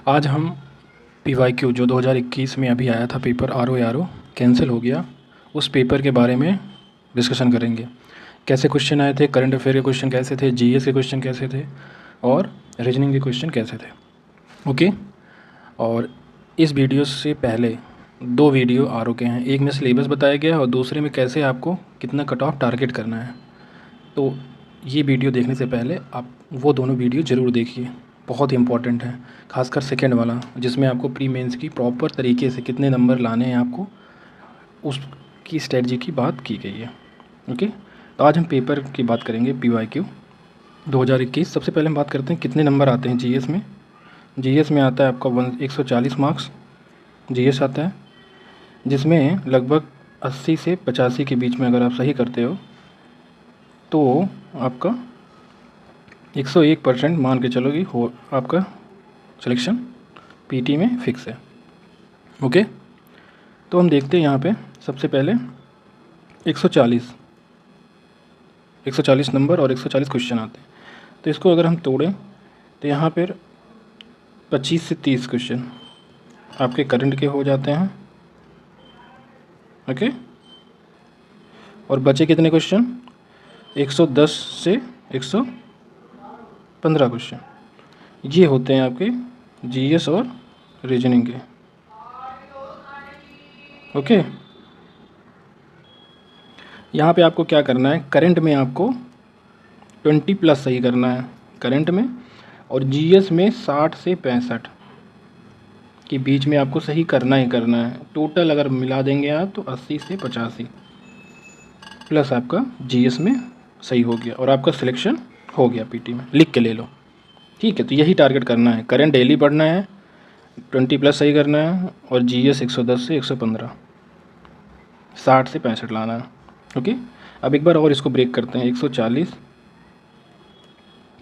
आज हम PYQ जो 2021 में अभी आया था पेपर RO कैंसिल हो गया, उस पेपर के बारे में डिस्कशन करेंगे। कैसे क्वेश्चन आए थे, करंट अफेयर के क्वेश्चन कैसे थे, GS के क्वेश्चन कैसे थे और रीजनिंग के क्वेश्चन कैसे थे। ओके। और इस वीडियो से पहले 2 वीडियो RO के हैं, एक में सिलेबस बताया गया है और दूसरे में कैसे आपको कितना कट ऑफ टारगेट करना है। तो ये वीडियो देखने से पहले आप वो दोनों वीडियो ज़रूर देखिए, बहुत ही इंपॉर्टेंट है। खासकर सेकंड वाला, जिसमें आपको प्री मेंस की प्रॉपर तरीके से कितने नंबर लाने हैं आपको, उसकी स्ट्रेटजी की बात की गई है। ओके। तो आज हम पेपर की बात करेंगे PYQ 2021। सबसे पहले हम बात करते हैं कितने नंबर आते हैं GS में। GS में आता है आपका 140 मार्क्स GS आता है, जिसमें लगभग 80 से 85 के बीच में अगर आप सही करते हो तो आपका 101% मान के चलोगी हो, आपका सिलेक्शन PT में फिक्स है। ओके। तो हम देखते हैं यहाँ पे सबसे पहले 140 नंबर और 140 क्वेश्चन आते हैं। तो इसको अगर हम तोड़ें तो यहाँ पर 25 से 30 क्वेश्चन आपके करंट के हो जाते हैं। ओके। और बचे कितने क्वेश्चन? 110 से 115 क्वेश्चन, ये होते हैं आपके GS और रीजनिंग के। ओके। यहाँ पे आपको क्या करना है, करंट में आपको 20+ सही करना है करंट में, और GS में 60 से 65 के बीच में आपको सही करना ही करना है। टोटल अगर मिला देंगे आप तो 80 से 85 प्लस आपका GS में सही हो गया और आपका सिलेक्शन हो गया PT में। लिख के ले लो, ठीक है। तो यही टारगेट करना है, करंट डेली पढ़ना है, 20+ सही करना है और GS 110 से 115, 60 से 65 लाना है। ओके। अब एक बार और इसको ब्रेक करते हैं। 140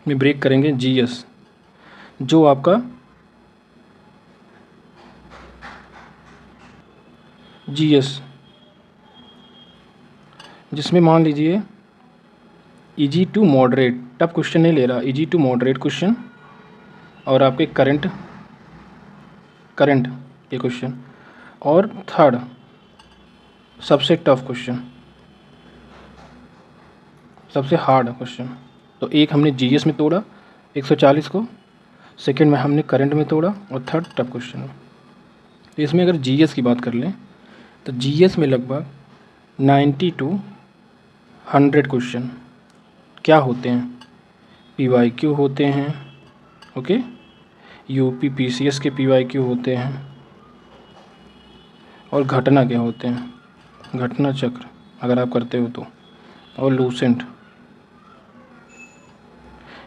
में ब्रेक करेंगे GS, जो आपका GS जिसमें मान लीजिए easy to moderate, tough question नहीं ले रहा, इजी टू मॉडरेट क्वेश्चन, और आपके करंट के क्वेश्चन, और थर्ड सबसे टफ क्वेश्चन, सबसे हार्ड क्वेश्चन। तो एक हमने GS में तोड़ा 140 को, सेकंड में हमने करंट में तोड़ा और थर्ड टफ क्वेश्चन में। तो इसमें अगर GS की बात कर लें तो GS में लगभग 90 to 100 क्वेश्चन क्या होते हैं, PYQ होते हैं। ओके। UP PCS के PYQ होते हैं और घटना के होते हैं, घटना चक्र अगर आप करते हो तो, और लूसेंट।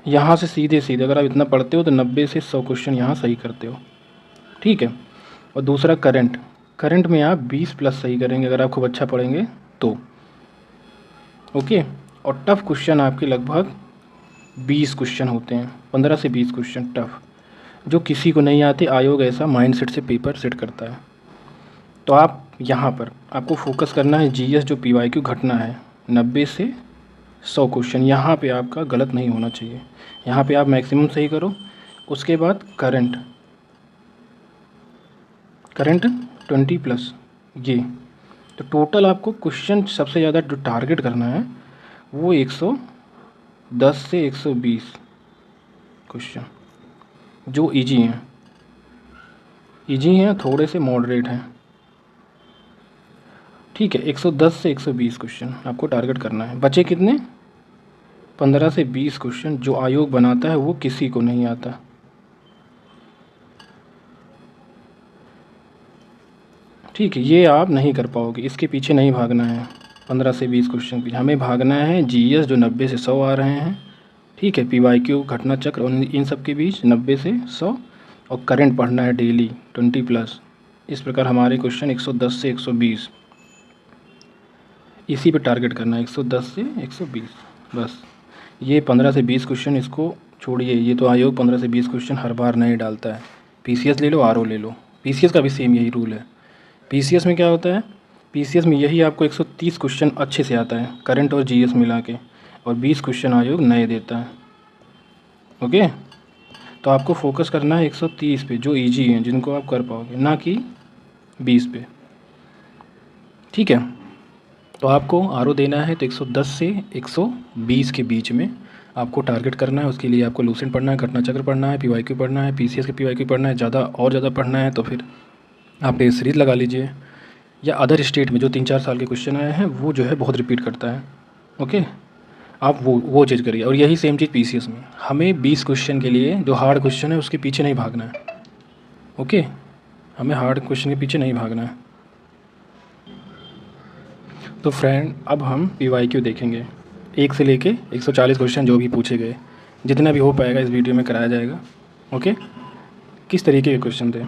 यहाँ से सीधे अगर आप इतना पढ़ते हो तो 90 से 100 क्वेश्चन यहाँ सही करते हो, ठीक है। और दूसरा करंट में आप 20+ सही करेंगे अगर आप खूब अच्छा पढ़ेंगे तो। ओके। और टफ क्वेश्चन आपके लगभग 20 क्वेश्चन होते हैं, 15 से 20 क्वेश्चन टफ, जो किसी को नहीं आते। आयोग ऐसा माइंडसेट से पेपर सेट करता है। तो आप यहाँ पर आपको फोकस करना है GS जो PYQ घटना है, 90 से 100 क्वेश्चन यहाँ पे आपका गलत नहीं होना चाहिए। यहाँ पे आप मैक्सिमम सही करो। उसके बाद करंट 20+, ये तो टोटल आपको क्वेश्चन सबसे ज़्यादा जो टारगेट करना है वो 110 से 120 क्वेश्चन, जो इजी हैं, थोड़े से मॉडरेट हैं, ठीक है। 110 से 120 क्वेश्चन आपको टारगेट करना है। बचे कितने? 15 से 20 क्वेश्चन जो आयोग बनाता है वो किसी को नहीं आता, ठीक है। ये आप नहीं कर पाओगे, इसके पीछे नहीं भागना है। 15 से 20 क्वेश्चन पीछे हमें भागना है GS जो 90 से 100 आ रहे हैं, ठीक है। PYQ घटना चक्र और इन सब के बीच 90 से 100, और करंट पढ़ना है डेली 20+। इस प्रकार हमारे क्वेश्चन 110 से 120, इसी पे टारगेट करना है, 110 से 120 बस। ये 15 से 20 क्वेश्चन इसको छोड़िए, ये तो आयोग 15 से 20 क्वेश्चन हर बार नहीं डालता है। PCS ले लो, RO ले लो, PCS का भी सेम यही रूल है। PCS में क्या होता है, PCS में यही आपको 130 क्वेश्चन अच्छे से आता है करंट और GS मिला के, और 20 क्वेश्चन आयोग नए देता है। ओके। तो आपको फोकस करना है 130 पे जो इजी हैं, जिनको आप कर पाओगे, ना कि 20 पे। ठीक है, तो आपको आर देना है तो 110 से 120 के बीच में आपको टारगेट करना है। उसके लिए आपको लूसेंट पढ़ना है, घटना चक्र पढ़ना है, पीवाईक्यू पढ़ना है, पीसीएस के पीवाईक्यू पढ़ना है। ज़्यादा पढ़ना है तो फिर आप टेस्ट सीरीज लगा लीजिए, या अदर स्टेट में जो 3-4 साल के क्वेश्चन आए हैं वो जो है बहुत रिपीट करता है। ओके, आप वो चीज़ करिए। और यही सेम चीज़ पीसीएस में, हमें 20 क्वेश्चन के लिए जो हार्ड क्वेश्चन है उसके पीछे नहीं भागना है। ओके, हमें हार्ड क्वेश्चन के पीछे नहीं भागना है। तो फ्रेंड, अब हम पीवाईक्यू देखेंगे, 1 से लेके 140 क्वेश्चन जो भी पूछे गए, जितना भी हो पाएगा इस वीडियो में कराया जाएगा। ओके, किस तरीके के क्वेश्चन थे।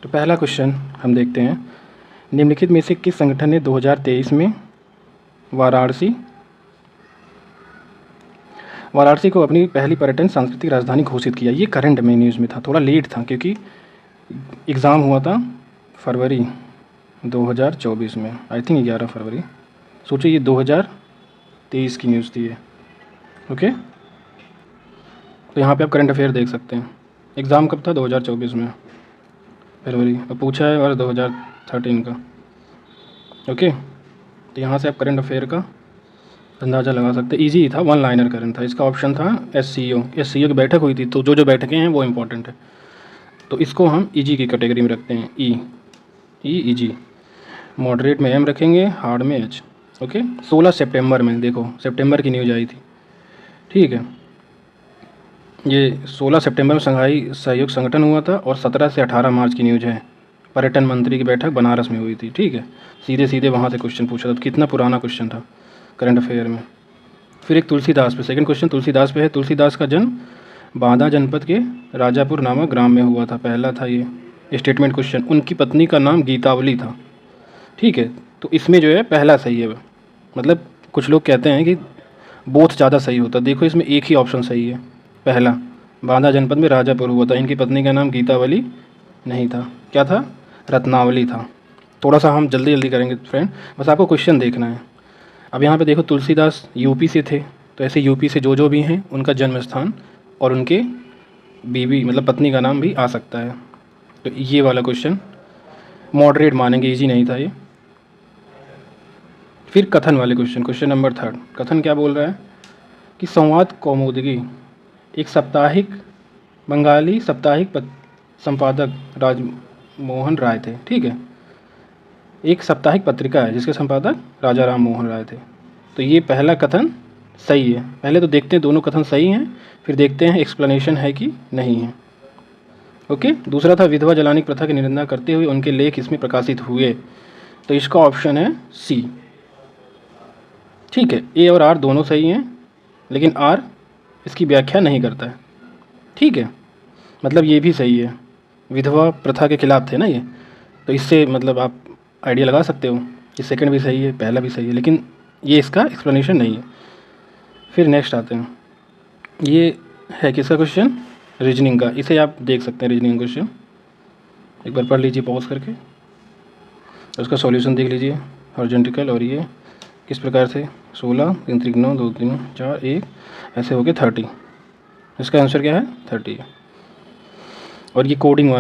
तो पहला क्वेश्चन हम देखते हैं, निम्नलिखित में से किस संगठन ने 2023 में वाराणसी को अपनी पहली पर्यटन सांस्कृतिक राजधानी घोषित किया। ये करंट में न्यूज़ में था, थोड़ा लेट था क्योंकि एग्ज़ाम हुआ था फरवरी 2024 में, आई थिंक 11 फरवरी। सोचिए ये 2023 की न्यूज़ थी ये। ओके, तो यहाँ पे आप करंट अफेयर देख सकते हैं। एग्ज़ाम कब था? 2024 में फरवरी, और पूछा है वर्ष 2013 का। ओके, तो यहाँ से आप करंट अफेयर का अंदाज़ा लगा सकते हैं। ईजी ही था, 1 लाइनर करंट था। इसका ऑप्शन था एससीओ की बैठक हुई थी, तो जो बैठकें हैं वो इंपॉर्टेंट है, तो इसको हम ईजी की कैटेगरी में रखते हैं। ईजी, मॉडरेट में एम रखेंगे, हार्ड में एच। ओके, 16 सितंबर में, देखो सितंबर की न्यूज़ आई थी। ठीक है, ये 16 सितंबर में शंघाई सहयोग संगठन हुआ था, और 17 से 18 मार्च की न्यूज़ है। पर्यटन मंत्री की बैठक बनारस में हुई थी। ठीक है, सीधे वहाँ से क्वेश्चन पूछा था। तो कितना पुराना क्वेश्चन था करंट अफेयर में। फिर एक तुलसीदास पे, सेकंड क्वेश्चन तुलसीदास पे है। तुलसीदास का जन्म बांदा जनपद के राजापुर नामक ग्राम में हुआ था। पहला था ये स्टेटमेंट क्वेश्चन। उनकी पत्नी का नाम गीतावली था। ठीक है, तो इसमें जो है पहला सही है। मतलब कुछ लोग कहते हैं कि बोथ ज़्यादा सही होता। देखो इसमें एक ही ऑप्शन सही है, पहला, बांदा जनपद में राजापुर हुआ था। इनकी पत्नी का नाम गीतावली नहीं था, क्या था? रत्नावली था। थोड़ा सा हम जल्दी करेंगे फ्रेंड, बस आपको क्वेश्चन देखना है। अब यहाँ पे देखो तुलसीदास यूपी से थे, तो ऐसे यूपी से जो भी हैं उनका जन्म स्थान और उनके बीवी मतलब पत्नी का नाम भी आ सकता है। तो ये वाला क्वेश्चन मॉडरेट मानेंगे, इजी नहीं था ये। फिर कथन वाले क्वेश्चन नंबर 3, कथन क्या बोल रहा है कि संवाद कौमुदी एक साप्ताहिक बंगाली साप्ताहिक संपादक राजमोहन राय थे। ठीक है, एक साप्ताहिक पत्रिका है जिसके संपादक राजा राम मोहन राय थे। तो ये पहला कथन सही है। पहले तो देखते हैं दोनों कथन सही हैं, फिर देखते हैं एक्सप्लेनेशन है कि नहीं है। ओके, दूसरा था विधवा जलाने की प्रथा की निंदा करते हुए उनके लेख इसमें प्रकाशित हुए। तो इसका ऑप्शन है सी। ठीक है, ए और आर दोनों सही हैं, लेकिन आर इसकी व्याख्या नहीं करता है। ठीक है, मतलब ये भी सही है, विधवा प्रथा के खिलाफ थे ना ये, तो इससे मतलब आप आइडिया लगा सकते हो कि सेकंड भी सही है, पहला भी सही है, लेकिन ये इसका एक्सप्लेनेशन नहीं है। फिर नेक्स्ट आते हैं, ये है किसका क्वेश्चन? रीजनिंग का। इसे आप देख सकते हैं, रीजनिंग क्वेश्चन एक बार पढ़ लीजिए पॉज करके, उसका सॉल्यूशन देख लीजिए हॉरिजॉन्टल। और ये किस प्रकार से 16 3 3 9 2 3 4 1 ऐसे हो गए 30। इसका आंसर क्या है? 30। और ये कोडिंग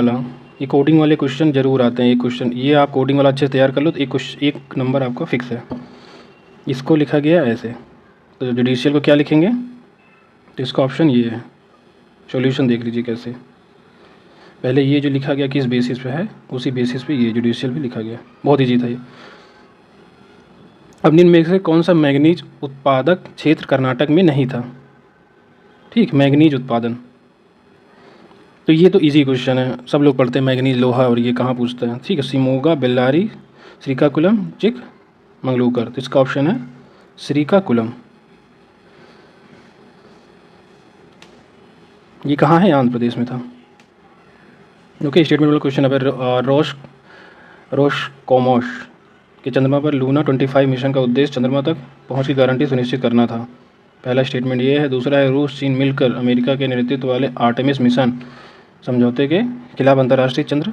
वाले क्वेश्चन जरूर आते हैं। एक क्वेश्चन ये आप कोडिंग वाला अच्छे से तैयार कर लो तो एक नंबर आपका फिक्स है। इसको लिखा गया ऐसे, तो जुडिशियल को क्या लिखेंगे? तो इसका ऑप्शन ये है। सॉल्यूशन देख लीजिए कैसे, पहले ये जो लिखा गया किस बेसिस पे है, उसी बेसिस पे ये जुडिशियल भी लिखा गया। बहुत ईजी था ये। अब निम्न में से कौन सा मैग्नीज उत्पादक क्षेत्र कर्नाटक में नहीं था? ठीक, मैग्नीज उत्पादन, तो ये तो इजी क्वेश्चन है, सब लोग पढ़ते हैं मैग्नीज लोहा, और ये कहाँ पूछते हैं? ठीक है, शिमोगा, बेल्लारी, श्रीकाकुलम, चिक मंगलूकर। तो इसका ऑप्शन है श्रीकाकुलम। ये कहाँ है? आंध्र प्रदेश में था। ओके, स्टेटमेंट वाला क्वेश्चन है। रोस्कोमोस कि चंद्रमा पर लूना 25 मिशन का उद्देश्य चंद्रमा तक पहुंच की गारंटी सुनिश्चित करना था। पहला स्टेटमेंट ये है। दूसरा है, रूस चीन मिलकर अमेरिका के नेतृत्व वाले आर्टेमिस मिशन समझौते के खिलाफ अंतर्राष्ट्रीय चंद्र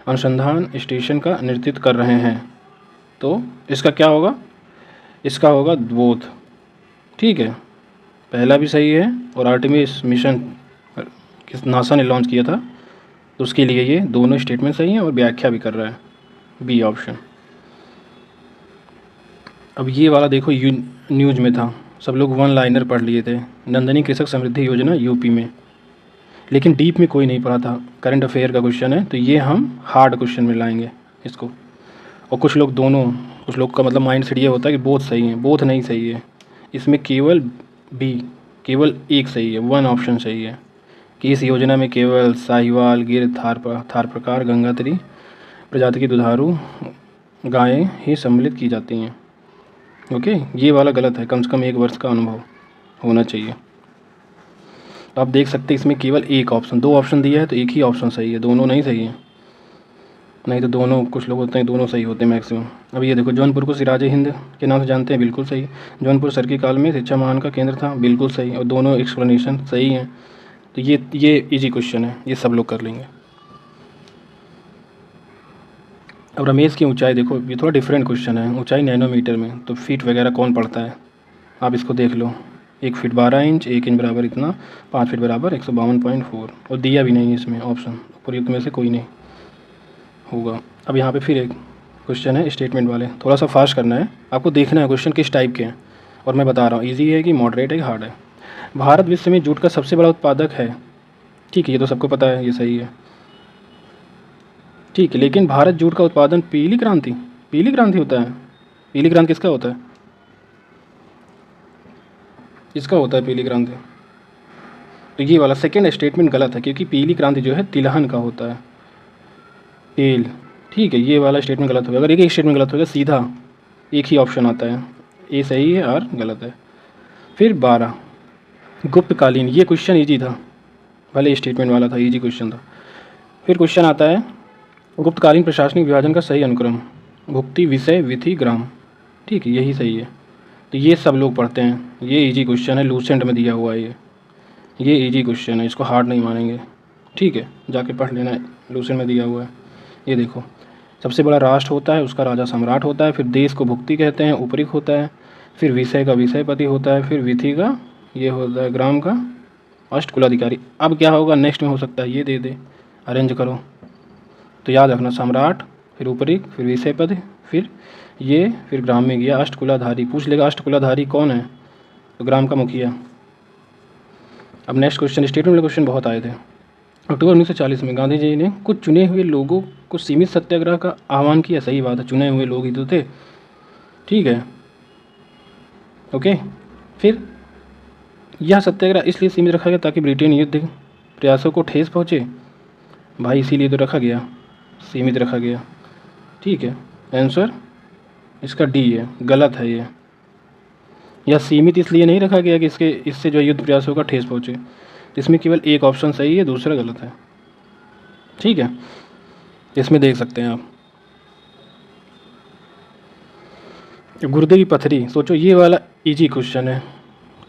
अनुसंधान स्टेशन का नेतृत्व कर रहे हैं। तो इसका क्या होगा? इसका होगा बोथ। ठीक है, पहला भी सही है और आर्टेमिस मिशन किस नासा ने लॉन्च किया था, तो उसके लिए ये दोनों स्टेटमेंट सही हैं और व्याख्या भी कर रहा है, बी ऑप्शन। अब ये वाला देखो न्यूज में था, सब लोग वन लाइनर पढ़ लिए थे, नंदनी कृषक समृद्धि योजना यूपी में, लेकिन डीप में कोई नहीं पढ़ा था। करंट अफेयर का क्वेश्चन है, तो ये हम हार्ड क्वेश्चन में लाएंगे इसको। और कुछ लोग का मतलब माइंड सेट ये होता है कि बोथ सही हैं, बोथ नहीं सही है। इसमें केवल एक सही है, वन ऑप्शन सही है कि इस योजना में केवल साहिवाल, गिर, थार प्रकार, गंगातरी प्रजाति की दुधारू गायें ही सम्मिलित की जाती हैं। ओके, ये वाला गलत है, कम से कम 1 वर्ष का अनुभव होना चाहिए। तो आप देख सकते हैं इसमें केवल एक ऑप्शन, 2 ऑप्शन दिया है तो एक ही ऑप्शन सही है, दोनों नहीं सही है। नहीं तो दोनों, कुछ लोग होते हैं दोनों सही होते हैं मैक्सिमम। अब ये देखो, जौनपुर को सिराज हिंद के नाम से जानते हैं, बिल्कुल सही। जौनपुर सरकी काल में शिक्षा महान का केंद्र था, बिल्कुल सही। और दोनों एक्सप्लेनेशन सही हैं। तो ये इजी क्वेश्चन है, ये सब लोग कर लेंगे। अब रमेश की ऊंचाई देखो, ये थोड़ा डिफरेंट क्वेश्चन है। ऊंचाई नैनोमीटर में, तो फीट वगैरह कौन पढ़ता है, आप इसको देख लो। 1 फीट 12 इंच, 1 इंच बराबर इतना, 5 फीट बराबर 152.4। और दिया भी नहीं है इसमें ऑप्शन, उपयुक्त में से कोई नहीं होगा। अब यहाँ पे फिर एक क्वेश्चन है स्टेटमेंट वाले, थोड़ा सा फास्ट करना है आपको, देखना है क्वेश्चन किस टाइप के हैं। और मैं बता रहा हूँ इजी है कि मॉडरेट है कि हार्ड है। भारत विश्व में जूट का सबसे बड़ा उत्पादक है, ठीक है, ये तो सबको पता है, ये सही है, ठीक है। लेकिन भारत जूट का उत्पादन पीली क्रांति होता है। पीली क्रांति किसका होता है, इसका होता है पीली क्रांति। तो ये वाला सेकेंड स्टेटमेंट गलत है, क्योंकि पीली क्रांति जो है तिलहन का होता है, तेल, ठीक है। ये वाला स्टेटमेंट गलत होगा। अगर एक स्टेटमेंट गलत होगा सीधा एक ही ऑप्शन आता है, ए सही है और गलत है। फिर 12 गुप्तकालीन, ये क्वेश्चन ईजी था, भले स्टेटमेंट वाला था, ईजी क्वेश्चन था। फिर क्वेश्चन आता है गुप्तकालीन प्रशासनिक विभाजन का सही अनुक्रम, भुक्ति, विषय, विधि, ग्राम, ठीक है, यही सही है। तो ये सब लोग पढ़ते हैं, ये इजी क्वेश्चन है, लूसेंट में दिया हुआ है ये इजी क्वेश्चन है, इसको हार्ड नहीं मानेंगे, ठीक है, जाके पढ़ लेना, लूसेंट में दिया हुआ है। ये देखो, सबसे बड़ा राष्ट्र होता है, उसका राजा सम्राट होता है, फिर देश को भुक्ति कहते हैं, उपरिक होता है, फिर विषय का विषयपति होता है, फिर विधि का ये होता है, ग्राम का अष्टकुलाधिकारी। अब क्या होगा नेक्स्ट में, हो सकता है ये दे अरेंज करो। तो याद रखना, सम्राट, फिर उपरिक, फिर विषय पद, फिर ये, फिर ग्राम में गया अष्टकुलाधारी। पूछ लेगा अष्टकुलाधारी कौन है, तो ग्राम का मुखिया। अब नेक्स्ट क्वेश्चन, स्टेटमेंट वाले क्वेश्चन बहुत आए थे। अक्टूबर 1940 में गांधी जी ने कुछ चुने हुए लोगों को सीमित सत्याग्रह का आह्वान किया। सही बात है, चुने हुए लोग ही तो थे, ठीक है, ओके। फिर यह सत्याग्रह इसलिए सीमित रखा गया ताकि ब्रिटेन युद्ध प्रयासों को ठेस पहुँचे, भाई इसीलिए तो रखा गया, सीमित रखा गया, ठीक है। आंसर इसका डी है, गलत है ये। यह सीमित इसलिए नहीं रखा गया कि इससे जो युद्ध प्रयासों का ठेस पहुँचे, इसमें केवल एक ऑप्शन सही है, दूसरा गलत है, ठीक है। इसमें देख सकते हैं आप, गुर्दे की पथरी, सोचो ये वाला इजी क्वेश्चन है,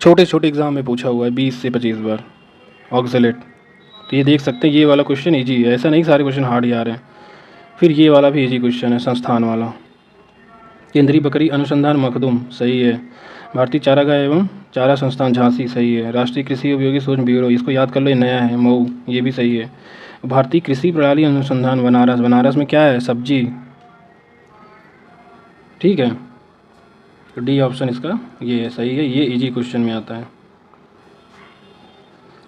छोटे छोटे एग्जाम में पूछा हुआ है 20 से 25 बार, ऑक्सलेट। तो ये देख सकते हैं ये वाला क्वेश्चन इजी है, ऐसा नहीं सारे क्वेश्चन हार्ड ही आ रहे हैं। फिर ये वाला भी इजी क्वेश्चन है, संस्थान वाला, केंद्रीय बकरी अनुसंधान मखदूम, सही है। भारतीय चारागाह एवं चारा संस्थान झांसी, सही है। राष्ट्रीय कृषि उपयोगी शोध ब्यूरो, इसको याद कर लो, ये नया है, मऊ, ये भी सही है। भारतीय कृषि प्रणाली अनुसंधान बनारस में क्या है, सब्जी, ठीक है। तो डी ऑप्शन इसका ये है, सही है, ये इजी क्वेश्चन में आता है।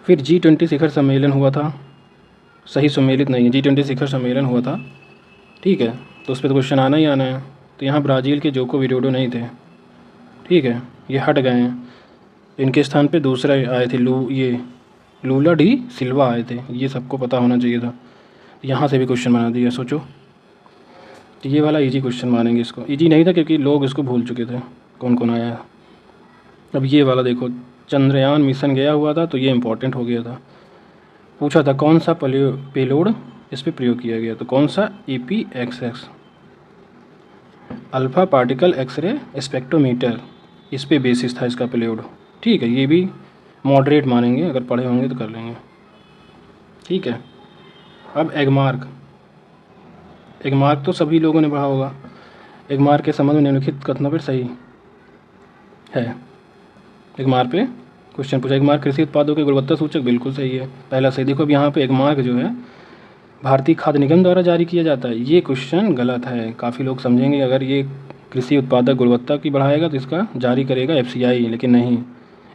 फिर G20 शिखर सम्मेलन हुआ था, सही सम्मेलित नहीं है, G20 शिखर सम्मेलन हुआ था, ठीक है। तो उस पर तो क्वेश्चन आना ही आना है। तो यहाँ ब्राज़ील के जोको विडोडो नहीं थे, ठीक है, ये हट गए हैं। इनके स्थान पे दूसरे आए थे, लूला डी सिल्वा आए थे, ये सबको पता होना चाहिए था। यहाँ से भी क्वेश्चन बना दिया, सोचो। तो ये वाला इजी क्वेश्चन मानेंगे इसको, इजी नहीं था क्योंकि लोग इसको भूल चुके थे कौन कौन आया है। अब ये वाला देखो, चंद्रयान मिशन गया हुआ था, तो ये इम्पोर्टेंट हो गया था। पूछा था कौन सा पेलोड इस पर प्रयोग किया गया, तो कौन सा, APXX, alpha particle x-ray spectrometer, इस पे बेसिस था इसका पेलोड, ठीक है। ये भी मॉडरेट मानेंगे, अगर पढ़े होंगे तो कर लेंगे, ठीक है। अब एगमार्क तो सभी लोगों ने पढ़ा होगा। एगमार्क के संबंध में निम्नलिखित कथनों पर सही है। एगमार्क पे क्वेश्चन पूछा, एक मार्क कृषि उत्पादों के गुणवत्ता सूचक, बिल्कुल सही है, पहला सही। देखो अब यहाँ पे एक मार्क जो है भारतीय खाद्य निगम द्वारा जारी किया जाता है, ये क्वेश्चन गलत है। काफ़ी लोग समझेंगे अगर ये कृषि उत्पादक गुणवत्ता की बढ़ाएगा तो इसका जारी करेगा एफसीआई, लेकिन नहीं,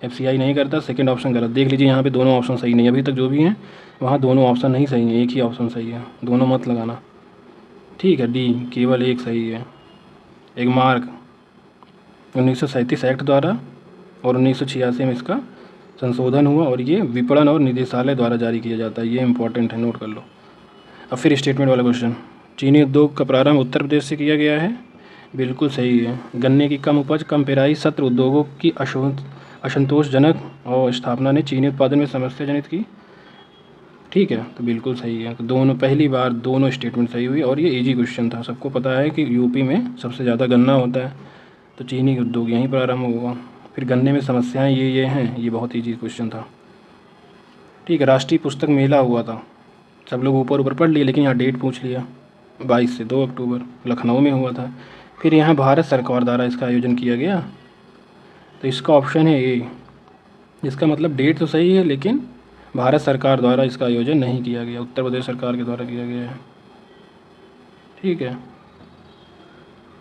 एफसीआई नहीं करता। सेकंड ऑप्शन गलत। देख लीजिए यहाँ पे दोनों ऑप्शन सही नहीं, अभी तक जो भी हैं वहाँ दोनों ऑप्शन नहीं सही हैं, एक ही ऑप्शन सही है, दोनों मत लगाना, ठीक है। डी केवल एक सही है। एक मार्क 1937 एक्ट द्वारा और 1986 में इसका संशोधन हुआ और ये विपणन और निदेशालय द्वारा जारी किया जाता है, ये इंपॉर्टेंट है, नोट कर लो। अब फिर स्टेटमेंट वाला क्वेश्चन, चीनी उद्योग का प्रारंभ उत्तर प्रदेश से किया गया है, बिल्कुल सही है। गन्ने की कम उपज, कम पेराई सत्र उद्योगों की असंतोषजनक और स्थापना ने चीनी उत्पादन में समस्या जनित की, ठीक है, तो बिल्कुल सही है। तो दोनों पहली बार दोनों स्टेटमेंट सही हुई और ये इजी क्वेश्चन था। सबको पता है कि यूपी में सबसे ज़्यादा गन्ना होता है, तो चीनी उद्योग यहीं प्रारंभ हुआ। फिर गन्ने में समस्याएं ये हैं, ये बहुत ईजी क्वेश्चन था, ठीक है। राष्ट्रीय पुस्तक मेला हुआ था, सब लोग ऊपर ऊपर पढ़ लिए, लेकिन यहाँ डेट पूछ लिया, 22 से 2 अक्टूबर लखनऊ में हुआ था। फिर यहाँ भारत सरकार द्वारा इसका आयोजन किया गया, तो इसका ऑप्शन है ए, इसका मतलब डेट तो सही है लेकिन भारत सरकार द्वारा इसका आयोजन नहीं किया गया, उत्तर प्रदेश सरकार के द्वारा किया गया है, ठीक है।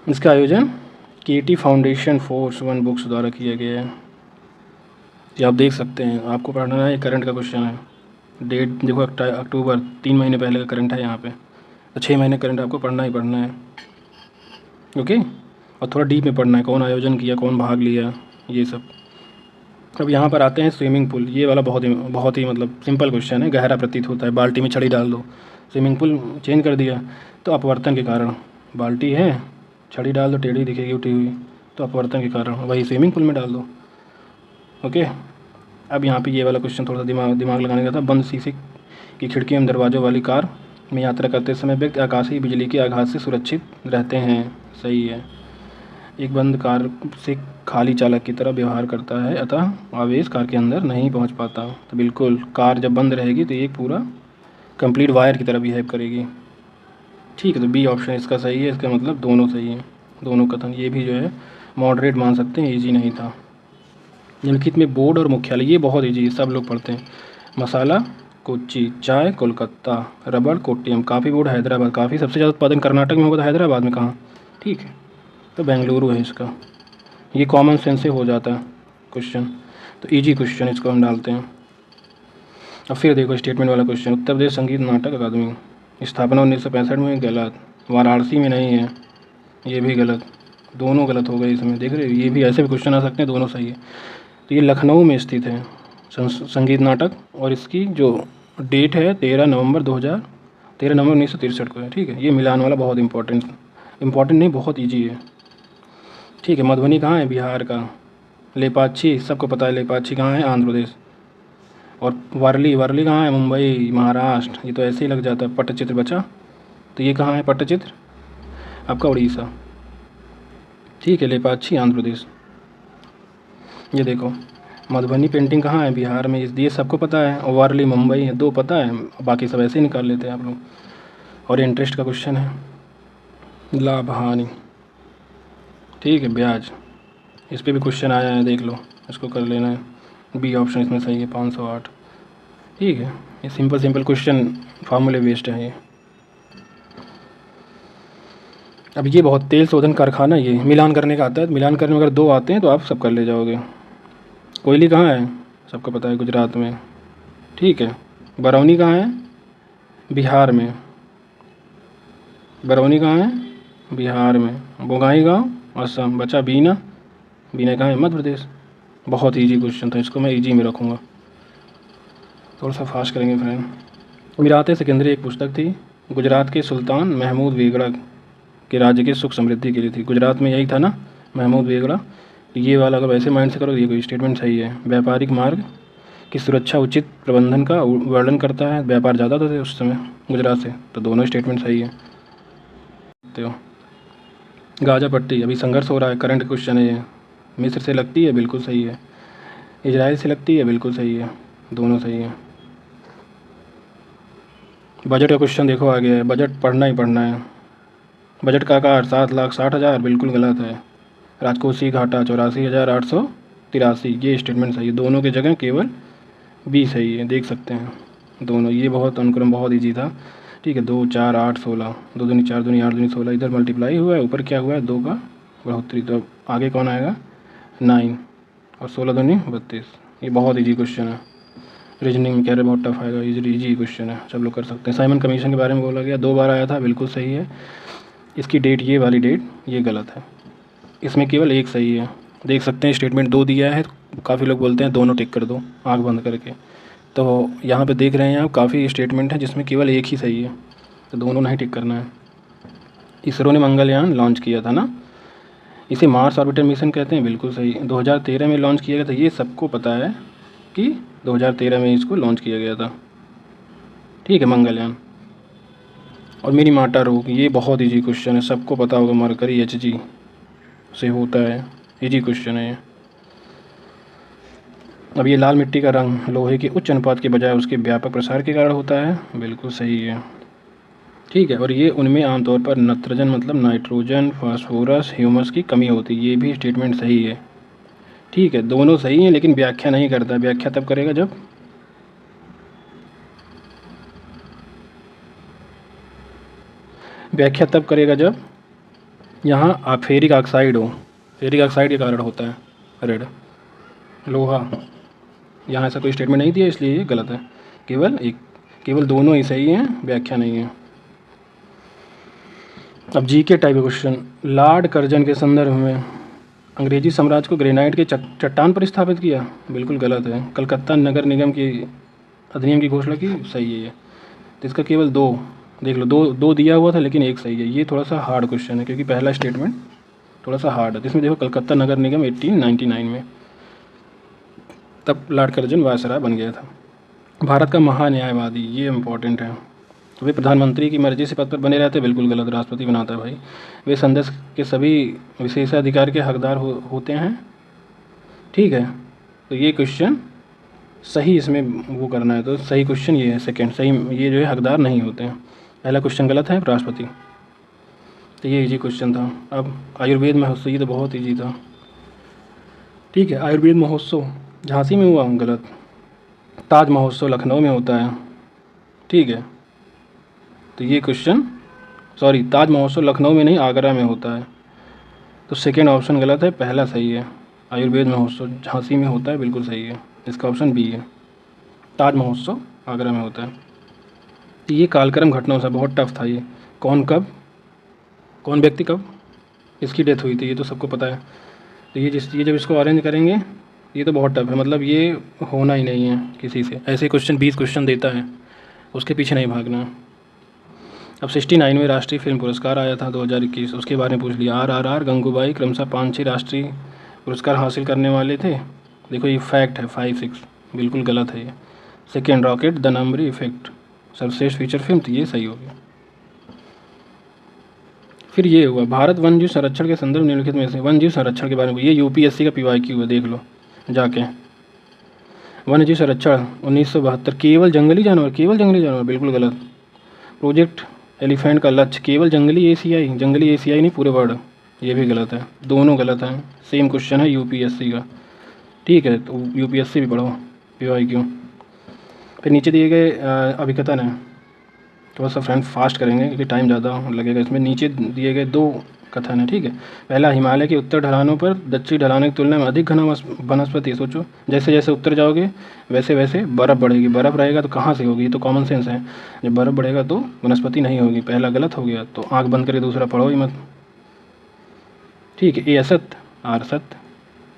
इसका आयोजन केटी फाउंडेशन फोर्स वन बुक्स द्वारा किया गया है। ये आप देख सकते हैं, आपको पढ़ना है, करंट का क्वेश्चन है। डेट देखो अक्टूबर, 3 महीने पहले का करंट है यहाँ पे, तो 6 महीने करंट आपको पढ़ना ही पढ़ना है, ओके। और थोड़ा डीप में पढ़ना है, कौन आयोजन किया, कौन भाग लिया, ये सब। अब यहाँ पर आते हैं स्विमिंग पूल, ये वाला बहुत ही मतलब सिंपल क्वेश्चन है, गहरा प्रतीत होता है। बाल्टी में छड़ी डाल दो, स्विमिंग पूल चेंज कर दिया तो अपवर्तन के कारण, बाल्टी है छड़ी डाल दो टेढ़ी दिखेगी उठी हुई, तो अपवर्तन के कारण वही स्विमिंग पूल में डाल दो, ओके। अब यहाँ पे ये वाला क्वेश्चन थोड़ा सा दिमाग लगाने का था। बंद शीशे की खिड़की एवं दरवाजों वाली कार में यात्रा करते समय व्यक्ति आकाशीय बिजली के आघात से सुरक्षित रहते हैं, सही है। एक बंद कार से खाली चालक की तरह व्यवहार करता है, अतः आवेश कार के अंदर नहीं पहुंच पाता, तो बिल्कुल कार जब बंद रहेगी तो ये पूरा कंप्लीट वायर की तरह बिहेव करेगी, ठीक है। तो बी ऑप्शन इसका सही है, इसका मतलब दोनों सही है, दोनों कथन। ये भी जो है मॉडरेट मान सकते हैं, ईजी नहीं था। निम्नलिखित में बोर्ड और मुख्यालय, ये बहुत ईजी है, सब लोग पढ़ते हैं। मसाला कोच्चि, चाय कोलकाता, रबड़ कोट्टयम, काफ़ी बोर्ड हैदराबाद, काफ़ी सबसे ज़्यादा उत्पादन कर्नाटक में होगा तो हैदराबाद में कहाँ, ठीक है, तो बेंगलुरु है इसका। ये कॉमन सेंस से हो जाता है क्वेश्चन, तो इजी क्वेश्चन इसको हम डालते हैं। अब फिर देखो स्टेटमेंट वाला क्वेश्चन, उत्तर प्रदेश संगीत नाटक अकादमी स्थापना 1965 में, गलत। वाराणसी में नहीं है, ये भी गलत, दोनों गलत हो गए इसमें, देख रहे हो, ये भी ऐसे भी क्वेश्चन आ सकते हैं, दोनों सही है। तो ये लखनऊ में स्थित है संगीत नाटक, और इसकी जो डेट है 13 नवंबर 1963 को है, ठीक है। ये मिलान वाला बहुत इंपॉर्टेंट नहीं, बहुत ईजी है, ठीक है। मधुबनी कहाँ है, बिहार का। लेपाक्षी सबको पता है, लेपाक्षी कहाँ है, आंध्र प्रदेश। और वारली कहाँ है, मुंबई महाराष्ट्र, ये तो ऐसे ही लग जाता है। पट्टचित्र बचा, तो ये कहाँ है पट्टचित्र, आपका उड़ीसा, ठीक है। लेपाक्षी आंध्र प्रदेश। ये देखो मधुबनी पेंटिंग कहाँ है, बिहार में, ये सबको पता है। और वारली मुंबई है, 2 पता है, बाकी सब ऐसे ही निकाल लेते हैं आप लोग। और इंटरेस्ट का क्वेश्चन है, लाभ हानि, ठीक है, ब्याज, इस पर भी क्वेश्चन आया है, देख लो, इसको कर लेना है। बी ऑप्शन इसमें सही है, 508, ठीक है। ये सिंपल क्वेश्चन, फार्मूले बेस्ड है ये। अब ये बहुत तेल शोधन कारखाना, ये मिलान करने का आता है, मिलान करने में अगर 2 आते हैं तो आप सब कर ले जाओगे। कोयली कहाँ है, सबको पता है, गुजरात में, ठीक है। बरौनी कहाँ है, बिहार में। बरौनी कहाँ है, बिहार में। बोंगाईगांव असम। बचा बीना कहाँ है, मध्य प्रदेश। बहुत ईजी क्वेश्चन था, इसको मैं ईजी में रखूँगा, थोड़ा सा फास्ट करेंगे फ्रेंड। मीरात सिकंदरी एक पुस्तक थी, गुजरात के सुल्तान महमूद बेगड़ा के राज्य के सुख समृद्धि के लिए थी। गुजरात में यही था ना, महमूद बेगड़ा। ये वाला अगर वैसे माइंड से करो, ये कोई स्टेटमेंट सही है। व्यापारिक मार्ग की सुरक्षा उचित प्रबंधन का वर्णन करता है, व्यापार ज़्यादा थे उस समय गुजरात से, तो दोनों स्टेटमेंट सही है। तो गाजा पट्टी, अभी संघर्ष हो रहा है, करंट क्वेश्चन है ये। मिस्र से लगती है, बिल्कुल सही है। इजराइल से लगती है, बिल्कुल सही है, दोनों सही है। बजट का क्वेश्चन देखो आ गया है, बजट पढ़ना ही पढ़ना है। बजट का आकार 7,60,000, बिल्कुल गलत है। राजकोषीय घाटा 84,800 83, ये स्टेटमेंट सही है। दोनों की जगह केवल बी सही है, देख सकते हैं दोनों। ये बहुत अनुक्रम बहुत ईजी था, ठीक है। 2 4 8 16, 2 दूनी 4 दूनी 8 दूनी 16, इधर मल्टीप्लाई हुआ है, ऊपर क्या हुआ है 2 का बढ़ोतरी, तो अब आगे कौन आएगा 9 और 16 दूनी 32। ये बहुत ईजी क्वेश्चन है, रीजनिंग में कह रहे बहुत टफ आएगा, इजी क्वेश्चन है, सब लोग कर सकते हैं। साइमन कमीशन के बारे में बोला गया, 2 बार आया था, बिल्कुल सही है। इसकी डेट, ये वाली डेट ये गलत है, इसमें केवल एक सही है। देख सकते हैं स्टेटमेंट 2 दिया है, काफ़ी लोग बोलते हैं दोनों टिक कर दो आँख बंद करके, तो यहाँ पे देख रहे हैं आप काफ़ी स्टेटमेंट है जिसमें केवल एक ही सही है, तो दोनों नहीं टिक करना है। इसरो ने मंगलयान लॉन्च किया था ना, इसे मार्स ऑर्बिटर मिशन कहते हैं, बिल्कुल सही। 2013 में लॉन्च किया गया था, ये सबको पता है कि 2013 में इसको लॉन्च किया गया था, ठीक है, मंगलयान। और मेरी माटा रोग, ये बहुत ईजी क्वेश्चन है, सबको पता होगा, मरकरी Hg से होता है, ईजी क्वेश्चन है ये। अब ये लाल मिट्टी का रंग लोहे के उच्च अनुपात के बजाय उसके व्यापक प्रसार के कारण होता है, बिल्कुल सही है, ठीक है। और ये उनमें आमतौर पर नत्रजन मतलब नाइट्रोजन, फास्फोरस, ह्यूमस की कमी होती है, ये भी स्टेटमेंट सही है, ठीक है। दोनों सही हैं लेकिन व्याख्या नहीं करता, व्याख्या तब करेगा जब यहाँ फेरिक ऑक्साइड हो, फेरिक ऑक्साइड के कारण होता है रेड लोहा। यहाँ ऐसा कोई स्टेटमेंट नहीं दिया इसलिए ये गलत है, केवल दोनों ही सही हैं, व्याख्या नहीं है। अब जी के टाइप क्वेश्चन, लॉर्ड कर्जन के संदर्भ में अंग्रेजी साम्राज्य को ग्रेनाइट के चट्टान पर स्थापित किया, बिल्कुल गलत है। कलकत्ता नगर निगम की अधिनियम की घोषणा की, सही है ये। तो इसका केवल 2 देख लो, 2 दिया हुआ था लेकिन एक सही है। ये थोड़ा सा हार्ड क्वेश्चन है क्योंकि पहला स्टेटमेंट थोड़ा सा हार्ड है। इसमें देखो कलकत्ता नगर निगम 1899 में, तब लॉर्ड कर्जन वायसराय बन गया था। भारत का महान्यायवादी, ये इम्पोर्टेंट है। वे प्रधानमंत्री की मर्जी से पद पर बने रहते, बिल्कुल गलत, राष्ट्रपति बनाता है भाई। वे संदेश के सभी विशेषाधिकार के हकदार होते हैं, ठीक है। तो ये क्वेश्चन सही, इसमें वो करना है तो सही क्वेश्चन ये है, सेकंड सही, ये जो है हकदार नहीं होते हैं। पहला क्वेश्चन गलत है, राष्ट्रपति। तो ये इजी क्वेश्चन था। अब आयुर्वेद महोत्सव, ये तो बहुत ईजी था, ठीक है। आयुर्वेद महोत्सव झांसी में हुआ, गलत। ताज महोत्सव लखनऊ में होता है, ठीक है। तो ये क्वेश्चन, सॉरी, ताज महोत्सव लखनऊ में नहीं आगरा में होता है, तो सेकेंड ऑप्शन गलत है, पहला सही है। आयुर्वेद महोत्सव झांसी में होता है, बिल्कुल सही है, इसका ऑप्शन बी है। ताज महोत्सव आगरा में होता है। तो ये कालक्रम घटनाओं से बहुत टफ था ये, कौन व्यक्ति कब इसकी डेथ हुई थी, ये तो सबको पता है। तो ये जब इसको अरेंज करेंगे, ये तो बहुत टफ है, मतलब ये होना ही नहीं है किसी से। ऐसे क्वेश्चन 20 क्वेश्चन देता है, उसके पीछे नहीं भागना। अब 69वें राष्ट्रीय फिल्म पुरस्कार आया था 2021, उसके बारे में पूछ लिया। RRR, गंगूबाई क्रमशः 5-6 राष्ट्रीय पुरस्कार हासिल करने वाले थे। देखो ये फैक्ट है, 5-6 बिल्कुल गलत है ये। सेकेंड रॉकेट द नंबरी इफेक्ट सर्वश्रेष्ठ फीचर फिल्म, तो ये सही हो गया। फिर ये हुआ भारत वन्यजीव संरक्षण के संदर्भ निम्नलिखित में से, वन्यजीव संरक्षण के बारे में, ये UPSC का PYQ है, देख लो जाके। वन्यजीव संरक्षण 1972, केवल जंगली जानवर, बिल्कुल गलत। प्रोजेक्ट एलिफेंट का लक्ष्य केवल जंगली एशियाई नहीं, पूरे वर्ल्ड, ये भी गलत है, दोनों गलत हैं। सेम क्वेश्चन है UPSC का, ठीक है। तो UPSC भी पढ़ो, PYQ। फिर नीचे दिए गए अभिकथन है, थोड़ा सा फ्रेंड फास्ट करेंगे क्योंकि टाइम ज़्यादा लगेगा इसमें। नीचे दिए गए 2 कथन है, ठीक है। पहला, हिमालय के उत्तर ढलानों पर दक्षिणी ढलानों की तुलना में अधिक घना वनस्पति। सोचो, जैसे जैसे उत्तर जाओगे वैसे वैसे बर्फ़ बढ़ेगी, बर्फ़ रहेगा तो कहाँ से होगी, ये तो कॉमन सेंस है। जब बर्फ़ बढ़ेगा तो वनस्पति नहीं होगी, पहला गलत हो गया, तो आँख बंद करके दूसरा पढ़ो ही मत, ठीक है। ए असत्य, आर सत्य,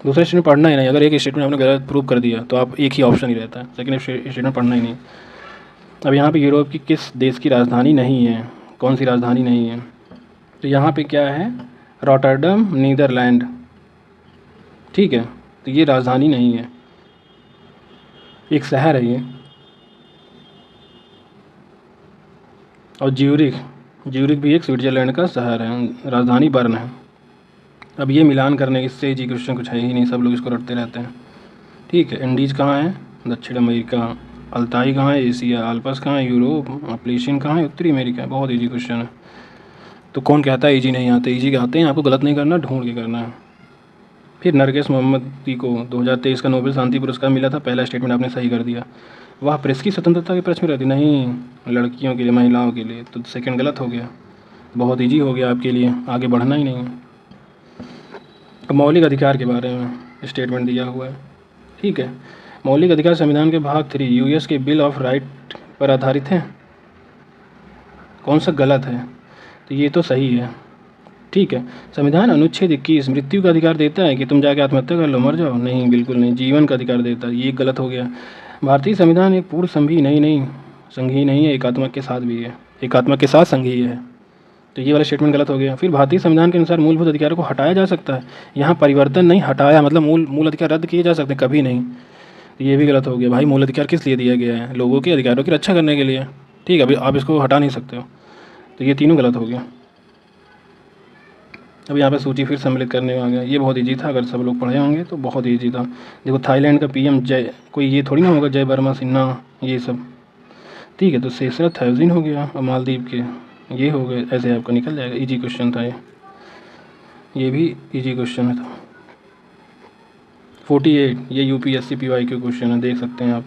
दूसरा स्टेटमेंट पढ़ना ही नहीं। अगर एक स्टेटमेंट आपने गलत प्रूव कर दिया तो आप एक ही ऑप्शन ही रहता है, सेकेंड स्टेटमेंट पढ़ना ही नहीं। अब यहाँ पे यूरोप की किस देश की राजधानी नहीं है, कौन सी राजधानी नहीं है, तो यहाँ पे क्या है, रॉटरडम नीदरलैंड, ठीक है। तो ये राजधानी नहीं है, एक शहर है ये। और ज्यूरिख भी एक स्विट्ज़रलैंड का शहर है, राजधानी बर्न है। अब ये मिलान करने, इससे जी क्वेश्चन कुछ है ही नहीं, सब लोग इसको रटते रहते हैं, ठीक है। इंडीज़ कहाँ है, दक्षिण अमेरिका। अल्ताई कहाँ है, एशिया। अल्पस कहाँ है, यूरोप। प्लेशियन कहाँ है, उत्तरी अमेरिका। बहुत ईजी क्वेश्चन है। तो कौन कहता है ईजी नहीं आते, ईजी आते हैं, आपको गलत नहीं करना, ढूंढ के करना है। फिर नरगिस मोहम्मदी को 2023 का नोबेल शांति पुरस्कार मिला था, पहला स्टेटमेंट आपने सही कर दिया। वह प्रेस की स्वतंत्रता के प्रश्न में रहती, नहीं लड़कियों के लिए, महिलाओं के लिए, तो सेकंड गलत हो गया। बहुत ईजी हो गया आपके लिए, आगे बढ़ना ही नहीं है। अब मौलिक अधिकार के बारे में स्टेटमेंट दिया हुआ है, ठीक है। मौलिक अधिकार संविधान के भाग 3 यूएस के बिल ऑफ राइट पर आधारित है। कौन सा गलत है? तो ये तो सही है, ठीक है। संविधान अनुच्छेद 21 मृत्यु का अधिकार देता है कि तुम जाके आत्महत्या कर लो, मर जाओ, नहीं बिल्कुल नहीं, जीवन का अधिकार देता है, ये गलत हो गया। भारतीय संविधान एक पूर्ण संघीय नहीं संघीय नहीं है, एकात्मक के साथ भी है, एकात्मक के साथ संघीय है, तो ये वाला स्टेटमेंट गलत हो गया। फिर भारतीय संविधान के अनुसार मूलभूत अधिकारों को हटाया जा सकता है, यहाँ परिवर्तन नहीं, हटाया मतलब मूल अधिकार रद्द किए जा सकते हैं, कभी नहीं, तो ये भी गलत हो गया। भाई मूल अधिकार किस लिए दिया गया है? लोगों के अधिकारों की रक्षा करने के लिए, ठीक है। अभी आप इसको हटा नहीं सकते हो, तो ये तीनों गलत हो गया। अब यहाँ पे सूची फिर सम्मिलित करने में आ गया, ये बहुत ईजी था, अगर सब लोग पढ़े होंगे तो बहुत ईजी था। देखो थाईलैंड का पीएम जय, कोई ये थोड़ी ना होगा जय वर्मा सिन्हा, ये सब, ठीक है। तो शेषरथ थैवजिन हो गया, और मालदीव के ये हो गए, ऐसे आपका निकल जाएगा। इजी क्वेश्चन था ये भी इजी क्वेश्चन है। तो 48 ये यूपीएससी पीवाईक्यू क्वेश्चन है, देख सकते हैं आप,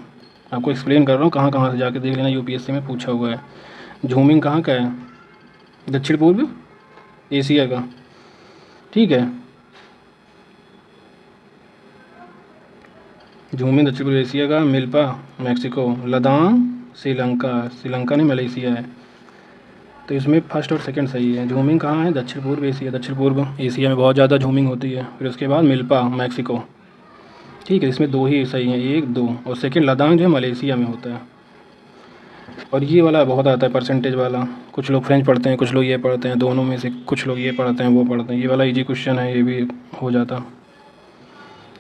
आपको एक्सप्लेन कर रहा हूँ, कहाँ कहाँ से जाके देख लेना, यूपीएससी में पूछा हुआ है। झूमिंग कहाँ का है? दक्षिण पूर्व एशिया का, ठीक है। झूमिंग दक्षिण पूर्व एशिया का, मिल्पा मैक्सिको, लदांग श्रीलंका नहीं मलेशिया है, तो इसमें फर्स्ट और सेकंड सही है। झूमिंग कहाँ है? दक्षिण पूर्व एशिया, दक्षिण पूर्व एशिया में बहुत ज़्यादा झूमिंग होती है। फिर उसके बाद मिल्पा मैक्सिको, ठीक है। इसमें दो ही सही हैं, 1 2, और सेकंड लदांग जो है मलेशिया में होता है। और ये वाला बहुत आता है परसेंटेज वाला, कुछ लोग फ्रेंच पढ़ते हैं, कुछ लोग ये पढ़ते हैं, दोनों में से कुछ लोग ये पढ़ते हैं, वो पढ़ते हैं, ये वाला इजी क्वेश्चन है, ये भी हो जाता,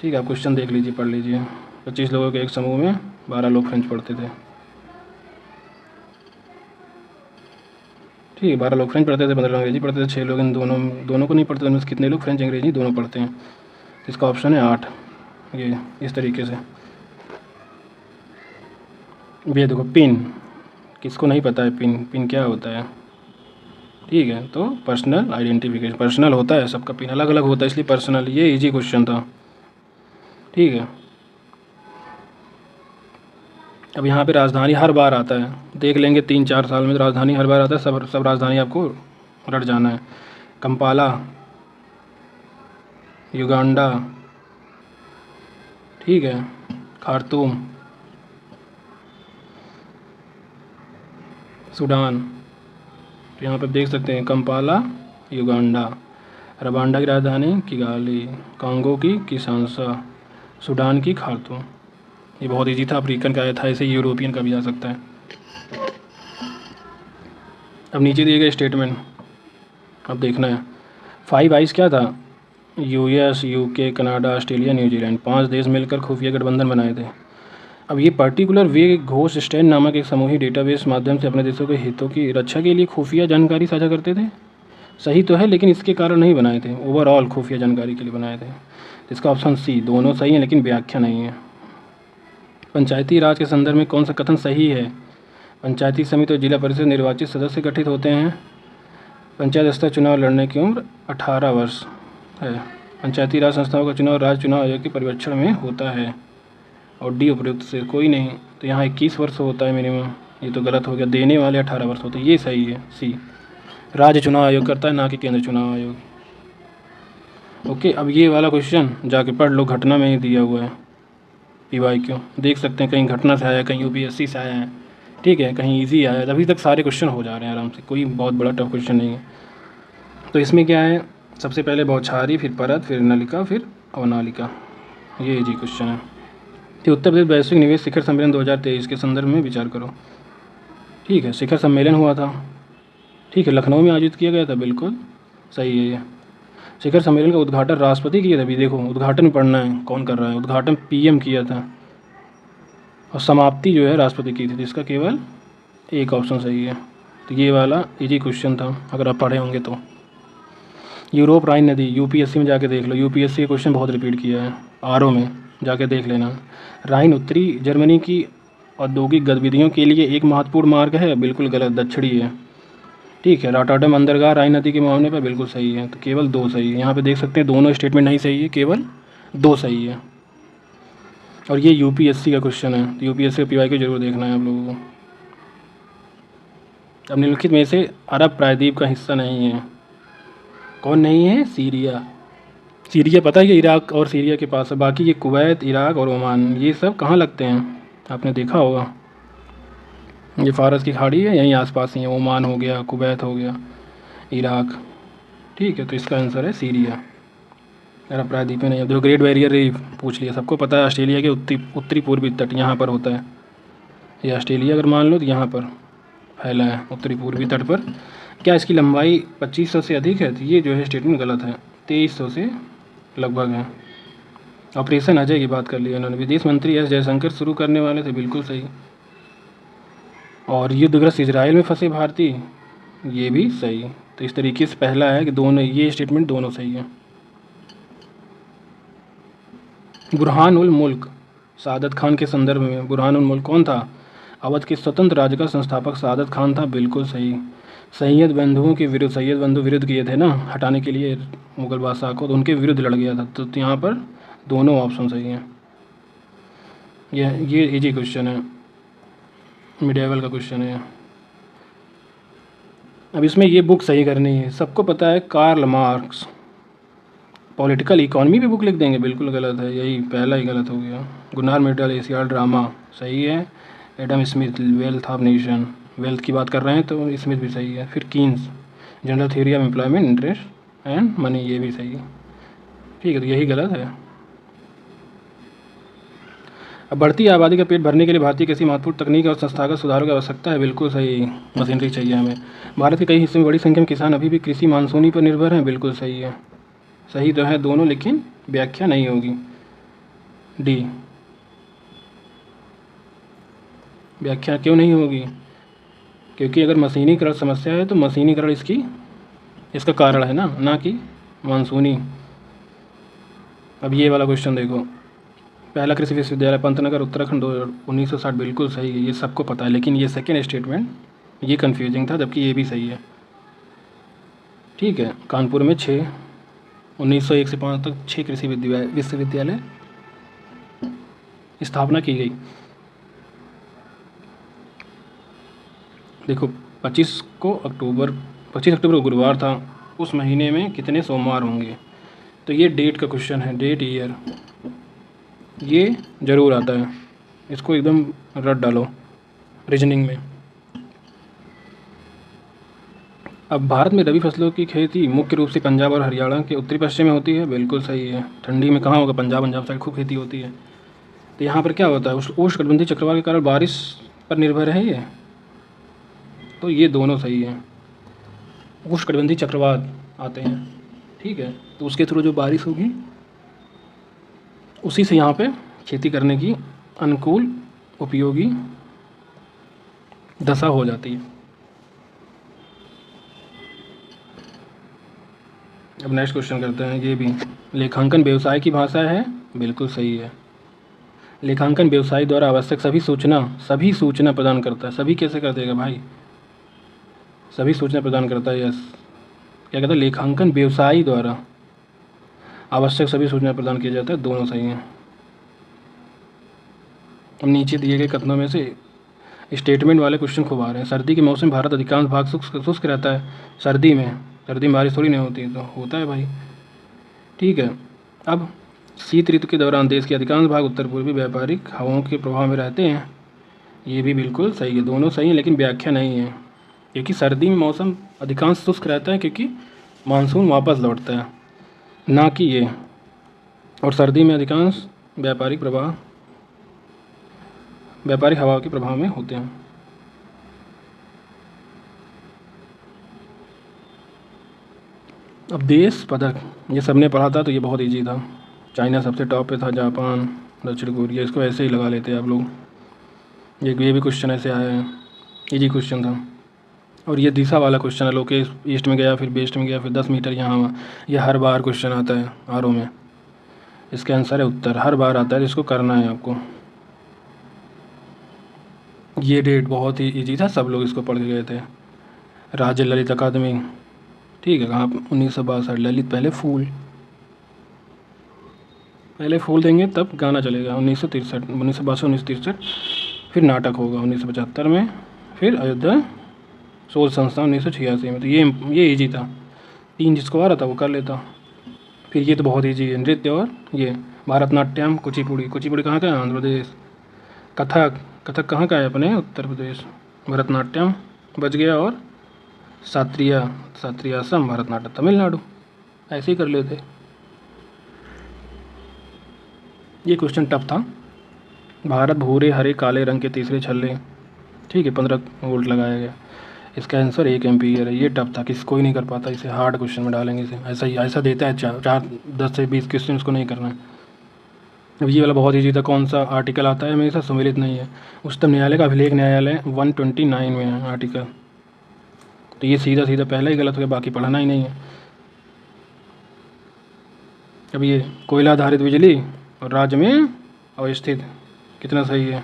ठीक है। आप क्वेश्चन देख लीजिए, पढ़ लीजिए। 25 लोगों के एक समूह में 12 लोग फ्रेंच पढ़ते थे, ठीक है। 12 लोग फ्रेंच पढ़ते थे, 15 अंग्रेजी पढ़ते थे, 6 लोग इन दोनों को नहीं पढ़ते, उनमें से कितने लोग फ्रेंच अंग्रेजी दोनों पढ़ते हैं? इसका ऑप्शन है 8, ये इस तरीके से। ये देखो पिन, किसको नहीं पता है पिन क्या होता है, ठीक है। तो पर्सनल आइडेंटिफिकेशन, पर्सनल होता है, सबका पिन अलग अलग होता है, इसलिए पर्सनल, ये इजी क्वेश्चन था, ठीक है। अब यहाँ पे राजधानी हर बार आता है, देख लेंगे 3-4 साल में, तो राजधानी हर बार आता है, सब राजधानी आपको रट जाना है। कंपाला युगांडा, ठीक है। खार्तूम सूडान, तो यहाँ पर देख सकते हैं कंपाला युगांडा। रवांडा की राजधानी किगाली, कांगो की किसानसा, सूडान की खार्तूम। ये बहुत इजी था, अफ्रीकन का आया था, ऐसे यूरोपियन का भी आ सकता है। अब नीचे दिए गए स्टेटमेंट अब देखना है। 5 आइज क्या था? US, UK, Canada, Australia, New Zealand, 5 देश मिलकर खुफिया गठबंधन बनाए थे। अब ये पर्टिकुलर वे घोष स्टैंड नामक एक समूही डेटाबेस माध्यम से अपने देशों के हितों की रक्षा के लिए खुफिया जानकारी साझा करते थे। सही तो है, लेकिन इसके कारण नहीं बनाए थे, ओवरऑल खुफिया जानकारी के लिए बनाए थे। इसका ऑप्शन सी, दोनों सही है लेकिन व्याख्या नहीं है। पंचायती राज के संदर्भ में कौन सा कथन सही है? पंचायती समिति और जिला परिषद निर्वाचित सदस्य गठित होते हैं। पंचायत स्तर चुनाव लड़ने की उम्र 18 वर्ष है। पंचायती राज संस्थाओं का चुनाव राज्य चुनाव आयोग के पर्यवेक्षण में होता है। और डी उपयुक्त से कोई नहीं, तो यहाँ 21 वर्ष होता है मिनिमम, ये तो गलत हो गया। देने वाले 18 वर्ष होते हैं, ये सही है सी, राज्य चुनाव आयोग करता है, ना कि केंद्र चुनाव आयोग। ओके, अब ये वाला क्वेश्चन जाके पढ़ लो, घटना में ही दिया हुआ है, पीवाईक्यू देख सकते हैं, कहीं घटना से आया, कहीं यूपीएससी से आया है, ठीक है, कहीं इजी आया है। अभी तक सारे क्वेश्चन हो जा रहे हैं आराम से, कोई बहुत बड़ा टफ क्वेश्चन नहीं है। तो इसमें क्या है, सबसे पहले बौछारी, फिर परत, फिर नलिका, फिर अवनालिका, ये इजी क्वेश्चन है। तो उत्तर प्रदेश वैश्विक निवेश शिखर सम्मेलन 2023 के संदर्भ में विचार करो, ठीक है। शिखर सम्मेलन हुआ था, ठीक है, लखनऊ में आयोजित किया गया था, बिल्कुल सही है ये। शिखर सम्मेलन का उद्घाटन राष्ट्रपति किया था, अभी देखो उद्घाटन पढ़ना है, कौन कर रहा है, उद्घाटन पीएम किया था, और समाप्ति जो है राष्ट्रपति की थी, इसका केवल एक ऑप्शन सही है। तो ये वाला इजी क्वेश्चन था, अगर आप पढ़े होंगे तो। यूरोप राइन नदी, यूपीएससी में जाके देख लो, यूपीएससी के क्वेश्चन बहुत रिपीट किया है, आरओ में जाके देख लेना। राइन उत्तरी जर्मनी की औद्योगिक गतिविधियों के लिए एक महत्वपूर्ण मार्ग है, बिल्कुल गलत, दक्षिणी है, ठीक है। रॉटरडैम बंदरगाह राइन नदी के मामले पर बिल्कुल सही है, तो केवल 2 सही है। यहाँ पे देख सकते हैं दोनों स्टेटमेंट नहीं सही है, केवल दो सही है। और ये यूपीएससी का क्वेश्चन है, तो यूपीएससी का पीवाई को जरूर देखना है आप लोगों को। अब निम्नलिखित में से अरब प्रायद्वीप का हिस्सा नहीं है, कौन नहीं है? सीरिया। सीरिया पता है कि इराक और सीरिया के पास है, बाकी ये कुवैत, इराक और ओमान, ये सब कहाँ लगते हैं आपने देखा होगा। ये फारस की खाड़ी है, यहीं आसपास ही है। ओमान हो गया, कुवैत हो गया, इराक। ठीक है, तो इसका आंसर है सीरिया। अरब प्रायद्वीप में नहीं है। जो ग्रेट बैरियर रीफ पूछ लिया, सबको पता है ऑस्ट्रेलिया के उत्तरी पूर्वी तट यहाँ पर होता है। ये ऑस्ट्रेलिया अगर मान लो तो यहाँ पर फैला है, उत्तरी पूर्वी तट पर। क्या इसकी लंबाई 2500 से अधिक है? तो ये जो है स्टेटमेंट गलत है, 2300 से लगभग है। ऑपरेशन अजय की बात कर ली इन्होंने। विदेश मंत्री एस जयशंकर शुरू करने वाले थे, बिल्कुल सही। और युद्धग्रस्त इजराइल में फंसे भारतीय, ये भी सही। तो इस तरीके से पहला है कि दोनों, ये स्टेटमेंट दोनों सही है। बुरहान उल मुल्क सादत खान के संदर्भ में, बुरहान उल मुल्क कौन था? अवध के स्वतंत्र राज्य का संस्थापक सादत खान था, बिल्कुल सही। सैयद बंधुओं के विरुद्ध, सैयद बंधु विरुद्ध किए थे ना हटाने के लिए मुगल बादशाह को, तो उनके विरुद्ध लड़ गया था। तो यहाँ पर दोनों ऑप्शन सही हैं। ये इजी क्वेश्चन है, मिडिएवल का क्वेश्चन है। अब इसमें ये बुक सही करनी है। सबको पता है कार्ल मार्क्स पॉलिटिकल इकोनॉमी पे बुक लिख देंगे, बिल्कुल गलत है, यही पहला ही गलत हो गया। गुनार मिडल एशिया ड्रामा सही है। Adam Smith wealth of nation, wealth की बात कर रहे हैं तो स्मिथ भी सही है। फिर Keynes general theory of employment interest and money, ये भी सही है। ठीक है, तो यही गलत है। अब बढ़ती आबादी का पेट भरने के लिए भारतीय किसी महत्वपूर्ण तकनीक और संस्थागत सुधारों की आवश्यकता है, बिल्कुल सही। मशीनरी चाहिए हमें। भारत के कई हिस्सों में बड़ी संख्या में किसान अभी भी कृषि मानसूनी पर निर्भर हैं, बिल्कुल सही है। सही तो है दोनों, लेकिन व्याख्या नहीं होगी। डी, व्याख्या क्यों नहीं होगी? क्योंकि अगर मशीनीकरण समस्या है तो मशीनीकरण इसका कारण है ना कि मानसूनी। अब ये वाला क्वेश्चन देखो, पहला कृषि विश्वविद्यालय पंतनगर उत्तराखंड 1960, बिल्कुल सही है, ये सबको पता है। लेकिन ये सेकेंड स्टेटमेंट ये कन्फ्यूजिंग था, जबकि ये भी सही है। ठीक है, कानपुर में 1901 से 5 तक 6 कृषि विश्वविद्यालय स्थापना की गई। देखो 25 अक्टूबर को गुरुवार था, उस महीने में कितने सोमवार होंगे? तो ये डेट का क्वेश्चन है, डेट ईयर ये ज़रूर आता है, इसको एकदम रट डालो रीजनिंग में। अब भारत में रबी फसलों की खेती मुख्य रूप से पंजाब और हरियाणा के उत्तरी पश्चिम में होती है, बिल्कुल सही है। ठंडी में कहाँ होगा? पंजाब साइड खूब खेती होती है। तो यहाँ पर क्या होता है? उष्णकटिबंधीय चक्रवात के कारण बारिश पर निर्भर है ये, तो ये दोनों सही हैं। उष्णकटिबंधीय चक्रवात आते हैं, ठीक है, तो उसके थ्रू जो बारिश होगी उसी से यहाँ पे खेती करने की अनुकूल उपयोगी दशा हो जाती है। अब नेक्स्ट क्वेश्चन करते हैं। ये भी लेखांकन व्यवसाय की भाषा है, बिल्कुल सही है। लेखांकन व्यवसाय द्वारा आवश्यक सभी सूचना प्रदान करता है। सभी कैसे कर देगा भाई? सभी सूचना प्रदान करता है, यस। क्या कहता है? लेखांकन व्यवसायी द्वारा आवश्यक सभी सूचना प्रदान किया जाता है, दोनों सही हैं। अब नीचे दिए गए कथनों में से स्टेटमेंट वाले क्वेश्चन खूब आ रहे हैं। सर्दी के मौसम में भारत अधिकांश भाग शुष्क रहता है। सर्दी में बारिश थोड़ी नहीं होती, तो होता है भाई। ठीक है, अब शीत ऋतु के दौरान देश के अधिकांश भाग उत्तर पूर्वी व्यापारिक हवाओं के प्रभाव में रहते हैं, ये भी बिल्कुल सही है। दोनों सही हैं, लेकिन व्याख्या नहीं है। क्योंकि सर्दी में मौसम अधिकांश शुष्क रहता है, क्योंकि मानसून वापस लौटता है, ना कि ये। और सर्दी में अधिकांश व्यापारिक हवा के प्रभाव में होते हैं। अब देश पदक ये सबने पढ़ा था, तो ये बहुत इजी था। चाइना सबसे टॉप पे था, जापान, दक्षिण कोरिया, इसको ऐसे ही लगा लेते हैं आप लोग। ये भी क्वेश्चन ऐसे आया है, इजी क्वेश्चन था। और ये दिशा वाला क्वेश्चन है, लोकेश ईस्ट में गया, फिर वेस्ट में गया, फिर 10 मीटर यहाँ। ये हर बार क्वेश्चन आता है आरओ में। इसका आंसर है उत्तर, हर बार आता है, इसको करना है आपको। ये डेट बहुत ही इजी था, सब लोग इसको पढ़ के गए थे। राज्य ललित अकादमी, ठीक है, कहाँ? 1962, ललित पहले फूल। पहले फूल देंगे तब गाना चलेगा 1963, 1962, 1963। फिर नाटक होगा 1975 में। फिर अयोध्या शोध संस्थान 1986 में। तो ये ईजी था, 3 जिसको आ रहा था वो कर लेता। फिर ये तो बहुत ईजी है, नृत्य और ये भारतनाट्यम, कुचिपुड़ी। कुचिपुड़ी कहाँ का है? आंध्र प्रदेश। कथक, कथक कहाँ का है? अपने उत्तर प्रदेश। भरतनाट्यम बच गया, और शास्त्रीय, शास्त्रीय असम, भरतनाट्यम तमिलनाडु। ऐसे ही कर लेते। ये क्वेश्चन टफ था। भारत भूरे हरे काले रंग के तीसरे छल्ले, ठीक है, 15 वोल्ट लगाया गया। इसका आंसर 1 एम्पीयर है। ये टफ था, किसी कोई नहीं कर पाता इसे, हार्ड क्वेश्चन में डालेंगे इसे। ऐसा ही ऐसा देता है, चार 10 से 20 क्वेश्चन इसको नहीं करना है। अब ये वाला बहुत ईजी था। कौन सा आर्टिकल आता है हमेशा? सम्मिलित नहीं है। उच्चतम न्यायालय का अभिलेख न्यायालय 129 में है आर्टिकल। तो ये सीधा सीधा पहला ही गलत हो गया, बाकी पढ़ना ही नहीं है। अब ये कोयला आधारित बिजली और राज्य में अवस्थित, कितना सही है?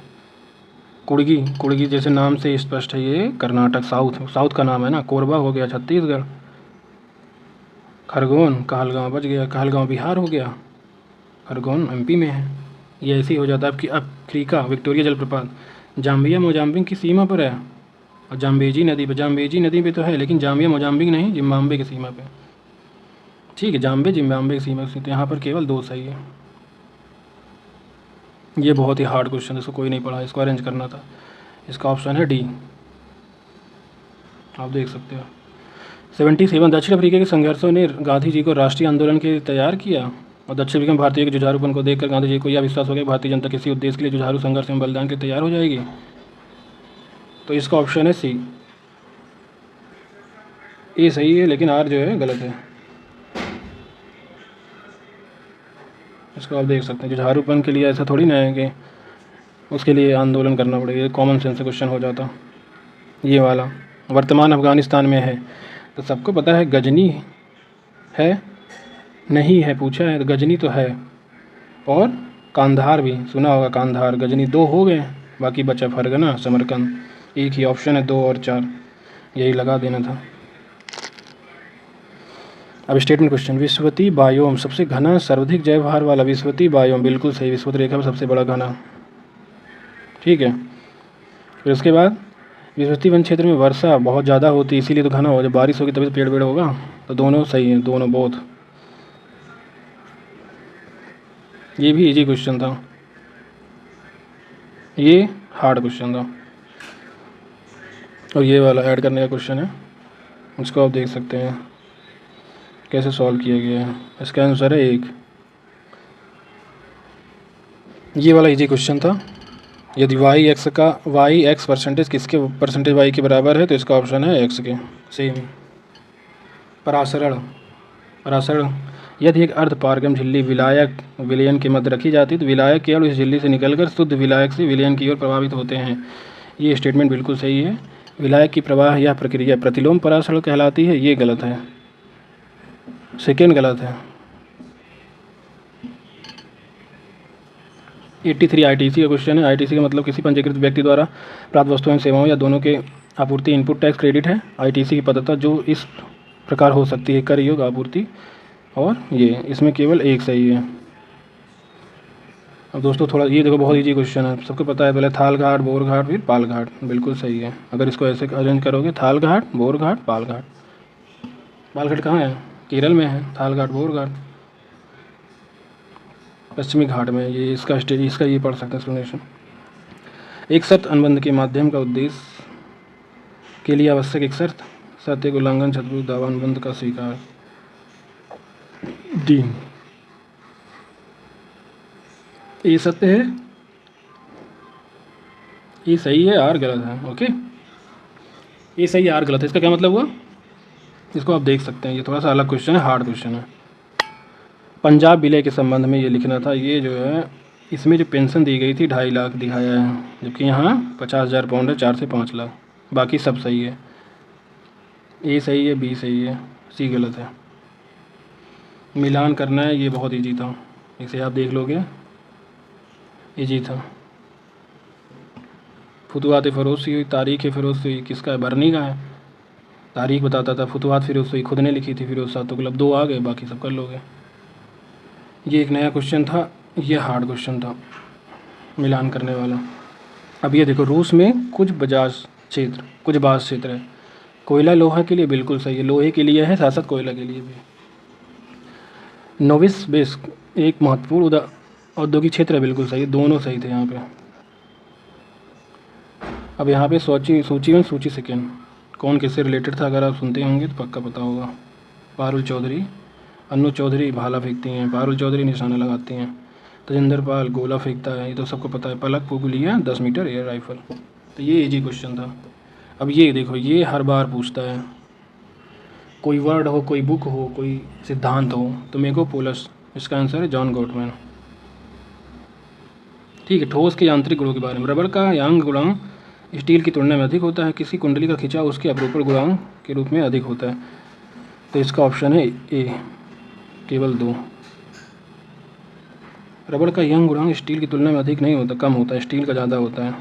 कुड़गी, कुड़गी जैसे नाम से स्पष्ट है, ये कर्नाटक, साउथ का नाम है ना। कोरबा हो गया छत्तीसगढ़। खरगोन, कहलगांव बच गया, कहलगांव बिहार हो गया, खरगोन एमपी में है। ये ऐसे ही हो जाता है। अब अफ्रीका विक्टोरिया जलप्रपात जाम्बिया मोजाम्बिक की सीमा पर है, और जाम्बेजी नदी पे तो है, लेकिन जाम्बिया मोजाम्बिक नहीं, जिम्बाब्वे की सीमा पे। ठीक है, जाम्बे जिम्बाब्वे की सीमा से। तो यहाँ पर केवल 2 सही है। ये बहुत ही हार्ड क्वेश्चन है, इसको कोई नहीं पढ़ा, इसको अरेंज करना था। इसका ऑप्शन है डी, आप देख सकते हो। 77 दक्षिण अफ्रीका के संघर्षों ने गांधी जी को राष्ट्रीय आंदोलन के लिए तैयार किया, और दक्षिण अफ्रीका में भारतीय के जुझारूपन को देखकर गांधी जी को यह विश्वास हो गया भारतीय जनता किसी उद्देश्य के लिए जुझारू संघर्ष में बलिदान के लिए तैयार हो जाएगी। तो इसका ऑप्शन है सी, ए सही है, लेकिन आर जो है गलत है। इसको आप देख सकते हैं, जुझारूपन के लिए ऐसा थोड़ी ना है कि उसके लिए आंदोलन करना पड़ेगा। कॉमन सेंस से क्वेश्चन हो जाता। ये वाला वर्तमान अफगानिस्तान में है, तो सबको पता है गजनी है, नहीं है पूछा है, तो गजनी तो है। और कांधार भी सुना होगा, कांधार, गजनी 2 हो गए, बाकी बचा फरगना, समरकंद। एक ही ऑप्शन है 2 और 4, यही लगा देना था। अब स्टेटमेंट क्वेश्चन, विश्ववती बायोम सबसे घना सर्वाधिक जैव भार वाला। विश्ववती बायोम बिल्कुल सही, विश्ववत रेखा में सबसे बड़ा घना, ठीक है। फिर उसके बाद विश्ववती वन क्षेत्र में वर्षा बहुत ज़्यादा होती है, इसीलिए तो घना हो। जब बारिश होगी तभी तो पेड़ पेड़ होगा। तो दोनों सही है, दोनों बोथ। ये भी इजी क्वेश्चन था, ये हार्ड क्वेश्चन था। और ये वाला ऐड करने का क्वेश्चन है, उसको आप देख सकते हैं कैसे सॉल्व किया गया है। इसका आंसर है 1। ये वाला इजी क्वेश्चन था। यदि वाई एक्स परसेंटेज किसके परसेंटेज वाई के बराबर है, तो इसका ऑप्शन है एक्स के। सेम। परासरण यदि एक अर्ध पारगम झिल्ली विलायक विलयन के मध्य रखी जाती है, तो विलायक केवल उस झिल्ली से निकलकर शुद्ध विलायक से विलयन की ओर प्रभावित होते हैं। ये स्टेटमेंट बिल्कुल सही है। विलायक की प्रवाह यह प्रक्रिया प्रतिलोम परासरण कहलाती है। ये गलत है, सेकेंड गलत है। 83 आईटीसी का क्वेश्चन है। आईटीसी का मतलब किसी पंजीकृत व्यक्ति द्वारा प्राप्त वस्तुओं एवं सेवाओं या दोनों के आपूर्ति इनपुट टैक्स क्रेडिट है। आईटीसी की पद्धति जो इस प्रकार हो सकती है, कर योग आपूर्ति, और ये इसमें केवल 1 सही है। अब दोस्तों थोड़ा ये देखो, बहुत ईजी क्वेश्चन है, सबको पता है। पहले थाल घाट, बोर घाट, फिर पाल घाट, बिल्कुल सही है। अगर इसको ऐसे अरेंज करोगे, थाल घाट, बोर घाट, पाल घाट। पाल घाट कहाँ है? केरल में है। थाल घाट, बोर घाट पश्चिमी घाट में। ये इसका ये पढ़ सकते हैं एक्सप्लेनेशन। एक शर्त अनुबंध के माध्यम का उद्देश्य के लिए आवश्यक एक शर्त, सत्य उल्लंघन, शत्रु दावा, अनुबंध का स्वीकार। डी, ये सत्य है, ये सही है, आर गलत है। ओके, ये सही है, आर गलत है। इसका क्या मतलब हुआ, इसको आप देख सकते हैं। ये थोड़ा सा अलग क्वेश्चन है, हार्ड क्वेश्चन है। पंजाब विलय के संबंध में ये लिखना था। ये जो है, इसमें जो पेंशन दी गई थी 2.5 लाख दिखाया है, जबकि यहाँ 50,000 पाउंड है, 4 से 5 लाख। बाकी सब सही है। ए सही है, बी सही है, सी गलत है। मिलान करना है, ये बहुत ईजी था, इसे आप देख लोगे, ईजी था। फुतुहात फ़िरोज़ हुई, तारीख़ फ़िरोज़ हुई किसका है? बरनी का है। तारीख बताता था। फुतुहात फ़िरोज़ हुई खुद ने लिखी थी, फिरोज़ शाह तुगलक। 2 आ गए, बाकी सब कर लोगे। ये एक नया क्वेश्चन था, ये हार्ड क्वेश्चन था मिलान करने वाला। अब ये देखो, रूस में कुछ बाज़ क्षेत्र है। कोयला लोहा के लिए बिल्कुल सही है, लोहे के लिए है, साथ साथ कोयला के लिए भी। नोविसिबिर्स्क एक महत्वपूर्ण औद्योगिक क्षेत्र है, बिल्कुल सही है, दोनों सही थे यहाँ पे। अब यहाँ पे सूची 1 सूची सेकेंड कौन किससे रिलेटेड था, अगर आप सुनते होंगे तो पक्का पता होगा। पारुल चौधरी, अन्नू चौधरी भाला फेंकती हैं, पारुल चौधरी निशाना लगाती हैं, तजिंदर पाल गोला फेंकता है, ये तो सबको पता है। पलक पुगलिया 10 मीटर एयर राइफल। तो ये इजी क्वेश्चन था। अब ये देखो, ये हर बार पूछता है, कोई वर्ड हो, कोई बुक हो, कोई सिद्धांत हो, तो मेगापोलस, इसका आंसर है जॉन गॉटमैन। ठीक है, ठोस के यांत्रिक गुणों के बारे में। रबर का यांग गुणांक स्टील की तुलना में अधिक होता है, किसी कुंडली का खिंचाव उसके अपरूपण गुणांक के रूप में अधिक होता है। तो इसका ऑप्शन है ए, केवल 2। रबर का यंग गुणांक स्टील की तुलना में अधिक नहीं होता, कम होता है, स्टील का ज़्यादा होता है।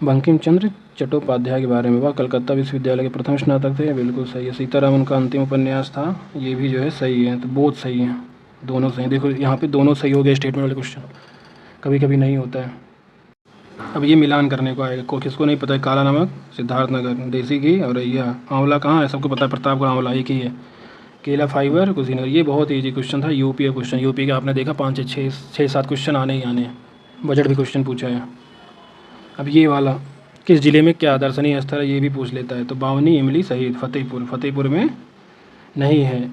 बंकिम चंद्र चट्टोपाध्याय के बारे में, वह कलकत्ता विश्वविद्यालय के प्रथम स्नातक थे, बिल्कुल सही है। सीतारामन का अंतिम उपन्यास था, ये भी जो है सही है। तो बहुत सही है, दोनों सही। देखो यहाँ पे दोनों सही हो गए स्टेटमेंट वाले क्वेश्चन, कभी कभी नहीं होता है। अब ये मिलान करने को आएगा, किसको नहीं पता है, काला नमक सिद्धार्थनगर, देसी घी और यह आंवला कहाँ है, सबको पता है, प्रतापगढ़ आंवला एक ही है। केला फाइबर कुशीनगर, ये बहुत ईजी क्वेश्चन था, यूपी का क्वेश्चन। यूपी का आपने देखा 5 से 6-7 क्वेश्चन आने ही आने हैं, बजट भी क्वेश्चन पूछा है। अब ये वाला, किस ज़िले में क्या दर्शनीय स्थल है, ये भी पूछ लेता है। तो बावनी इमली शहीद फतेहपुर में नहीं है,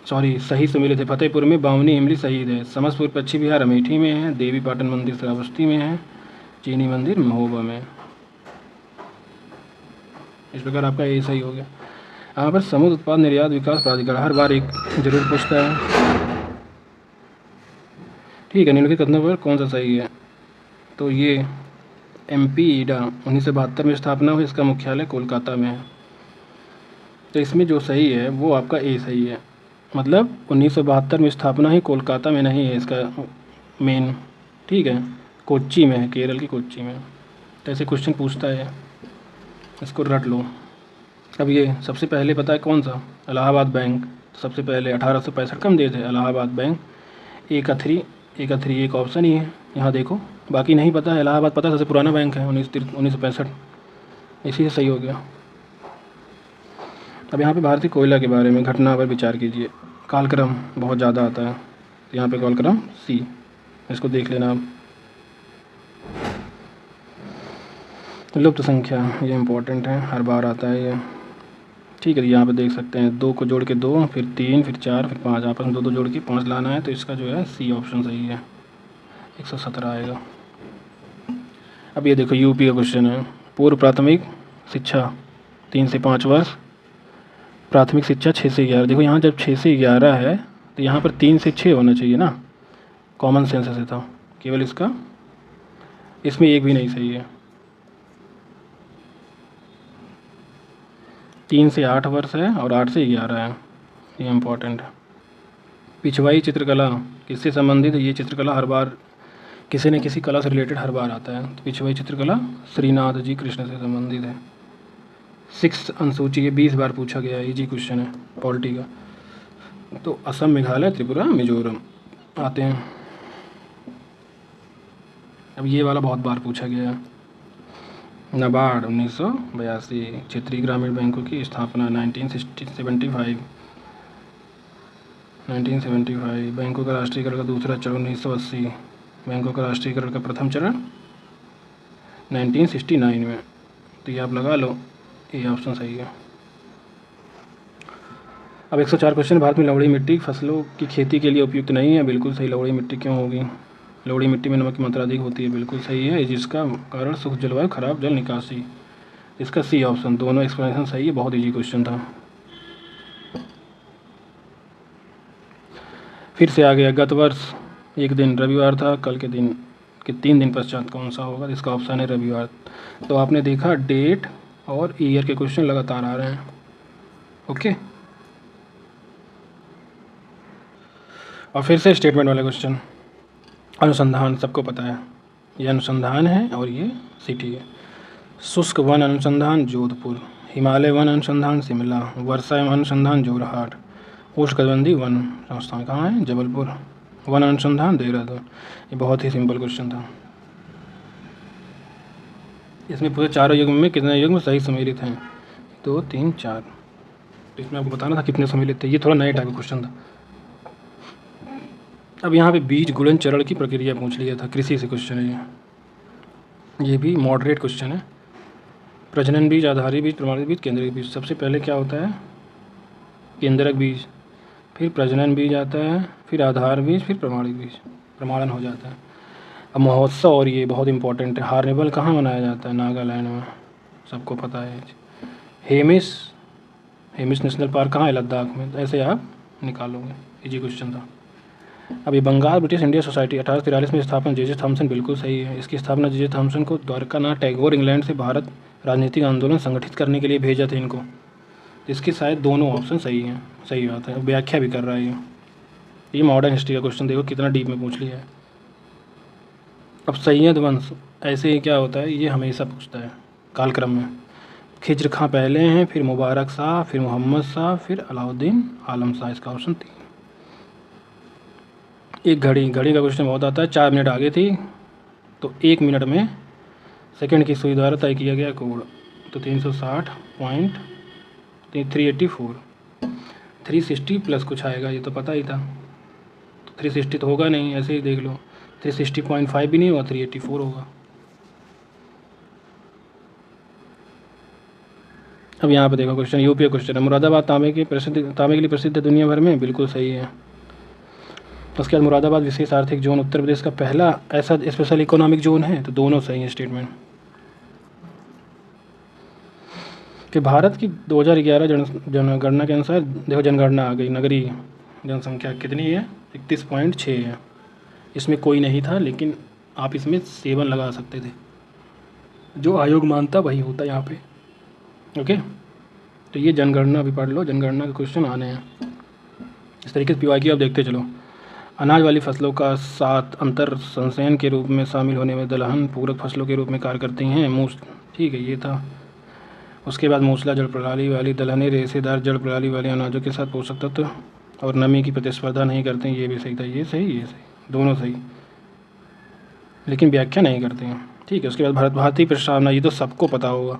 सॉरी सही सम्मिलित है, फतेहपुर में बावनी इमली शहीद है। समस्तपुर पश्चिम बिहार अमेठी में है। देवी पाटन मंदिर श्रावस्ती में है। चीनी मंदिर महोबा में। इस प्रकार आपका ये सही हो गया। यहाँ पर समुद्र उत्पाद निर्यात विकास प्राधिकरण हर बार एक जरूर पूछता है। ठीक है, निम्नलिखित कथनों पर कौन सा सही है, तो ये MP ईडा 1972 में स्थापना हुई, इसका मुख्यालय कोलकाता में है। तो इसमें जो सही है वो आपका ए सही है, मतलब 1972 में स्थापना ही, कोलकाता में नहीं है इसका मेन। ठीक है, कोच्चि में है, केरल की कोच्चि में। तो ऐसे क्वेश्चन पूछता है, इसको रट लो। अब ये सबसे पहले पता है कौन सा, इलाहाबाद बैंक। सबसे पहले 1865 कम दिए थे, इलाहाबाद बैंक। एक ऑप्शन ही है यहाँ देखो, बाकी नहीं पता है। इलाहाबाद पता सबसे पुराना बैंक है, 1965, इसी से सही हो गया। अब यहाँ पे भारतीय कोयला के बारे में घटना पर विचार कीजिए। कालक्रम बहुत ज़्यादा आता है, यहाँ पे कालक्रम C, इसको देख लेना आप। लुप्त संख्या, ये इम्पोर्टेंट है, हर बार आता है ये। ठीक है, यहाँ पे देख सकते हैं 2 को जोड़ के 2, फिर 3, फिर 4, फिर 5, आपस में 2 जोड़ के 5 लाना है। तो इसका जो है C ऑप्शन सही है, 117 आएगा। अब ये देखो, यूपी का क्वेश्चन है। पूर्व प्राथमिक शिक्षा 3 से 5 वर्ष, प्राथमिक शिक्षा 6 से 11। देखो यहाँ जब 6 से 11 है तो यहाँ पर 3 से 6 होना चाहिए ना, कॉमन सेंस से था। केवल इसमें एक भी नहीं सही है। 3 से 8 वर्ष है और 8 से 11 है, ये इम्पोर्टेंट है। पिछवाई चित्रकला किससे संबंधित है, ये चित्रकला हर बार किसी न किसी कला से रिलेटेड हर बार आता है। तो पिछवाई चित्रकला श्रीनाथ जी कृष्ण से संबंधित है। 6 अनुसूची, ये 20 बार पूछा गया है, इजी क्वेश्चन है पॉलिटी का। तो असम, मेघालय, त्रिपुरा, मिजोरम आते हैं। अब ये वाला बहुत बार पूछा गया है। नाबार्ड 1982। क्षेत्रीय ग्रामीण बैंकों की स्थापना 1975। बैंकों का राष्ट्रीयकरण का दूसरा चरण 1980। बैंकों का राष्ट्रीयकरण का प्रथम चरण 1969 में। तो ये आप लगा लो, ये ऑप्शन सही है। अब 104 क्वेश्चन, भारत में लवड़ी मिट्टी फसलों की खेती के लिए उपयुक्त नहीं है, बिल्कुल सही। लवड़ी मिट्टी क्यों होगी, लवड़ी मिट्टी में नमक की मात्रा अधिक होती है, बिल्कुल सही है। जिसका कारण शुष्क जलवायु, खराब जल निकासी, इसका C ऑप्शन। दोनों एक्सप्लेनेशन सही है, बहुत इजी क्वेश्चन था। फिर से आ गया, गत वर्ष एक दिन रविवार था, कल के दिन के 3 दिन पश्चात कौन सा होगा, इसका ऑप्शन है रविवार। तो आपने देखा डेट और ईयर के क्वेश्चन लगातार आ रहे हैं। ओके, और फिर से स्टेटमेंट वाले क्वेश्चन। अनुसंधान सबको पता है, ये अनुसंधान है और ये सिटी है। शुष्क वन अनुसंधान जोधपुर, हिमालय वन अनुसंधान शिमला, वर्षा एवं अनुसंधान जोरहाट, उष्णकटिबंधीय वन संस्थान कहाँ है? जबलपुर। वन अनुसंधान देहरादून। ये बहुत ही सिंपल क्वेश्चन था। इसमें पूरे चारों युग्म में कितने युग्म सही सम्मिलित हैं? 2, 3, 4। तो इसमें आपको बताना था कितने सम्मिलित थे। ये थोड़ा नए टाइप का क्वेश्चन था। अब यहाँ पे बीज गुणन चरण की प्रक्रिया पूछ लिया था, कृषि से क्वेश्चन है ये भी मॉडरेट क्वेश्चन है। प्रजनन बीज, आधारी बीज, प्रमाणित बीज, केंद्रक बीज। सबसे पहले क्या होता है? केंद्रक बीज, फिर प्रजनन बीज आता है, फिर आधार बीज, फिर प्रमाणित बीज, प्रमाणन हो जाता है। अब महोत्सव, और ये बहुत इंपॉर्टेंट है, हार्निवल कहाँ मनाया जाता है? नागालैंड में, सबको पता है। हेमिस, हेमिस नेशनल पार्क कहाँ है? लद्दाख में। तो ऐसे आप निकालोगे, इजी क्वेश्चन था। अब ये बंगाल ब्रिटिश इंडिया सोसाइटी 1843 में स्थापना, जे थॉमसन, बिल्कुल सही है। इसकी स्थापना जे थॉमसन को द्वारकानाथ टैगोर इंग्लैंड से भारत राजनीतिक आंदोलन संगठित करने के लिए भेजा था इनको। इसके शायद दोनों ऑप्शन सही हैं, सही बात है। व्याख्या भी कर रहा है ये मॉडर्न हिस्ट्री का क्वेश्चन, देखो कितना डीप में पूछ लिया है। अब सैयद वंश, ऐसे ही क्या होता है, ये हमेशा पूछता है कालक्रम में। खिज्र खां पहले हैं, फिर मुबारक शाह, फिर मोहम्मद शाह, फिर अलाउद्दीन आलम शाह। इसका ऑप्शन 3। एक घड़ी का क्वेश्चन बहुत आता है। 4 मिनट आगे थी तो 1 मिनट में सेकंड की सुई द्वारा तय किया गया कोण, तो 384 360 प्लस कुछ आएगा, ये तो पता ही था। तो 360 तो होगा नहीं, ऐसे ही देख लो। 360.5 भी नहीं होगा, 384 होगा। अब यहाँ पे देखो क्वेश्चन, यूपी क्वेश्चन है। मुरादाबाद तांबे के लिए प्रसिद्ध है दुनिया भर में, बिल्कुल सही है। उसके बाद मुरादाबाद विशेष आर्थिक जोन उत्तर प्रदेश का पहला ऐसा स्पेशल इकोनॉमिक जोन है, तो दोनों सही है स्टेटमेंट। कि भारत की 2011 जनगणना के अनुसार, देखो जनगणना आ गई, नगरीय जनसंख्या कितनी है? 31.6 है। इसमें कोई नहीं था, लेकिन आप इसमें 7 लगा सकते थे। जो आयोग मानता वही होता यहाँ पे। ओके, तो ये जनगणना भी पढ़ लो, जनगणना के क्वेश्चन आने हैं इस तरीके से। PYQ आप देखते चलो। अनाज वाली फसलों का साथ अंतर संचयन के रूप में शामिल होने में दलहन पूरक फसलों के रूप में कार्य करती हैं। ठीक है, ये था। उसके बाद मूसला जड़ प्रणाली वाली दलहनें रेशेदार जड़ प्रणाली वाले अनाजों के साथ पोषक तत्व और नमी की प्रतिस्पर्धा नहीं करते हैं, ये भी सही था। ये सही, दोनों सही, लेकिन व्याख्या नहीं करते हैं। ठीक है, उसके बाद भारतीय प्रस्तावना, ये तो सबको पता होगा।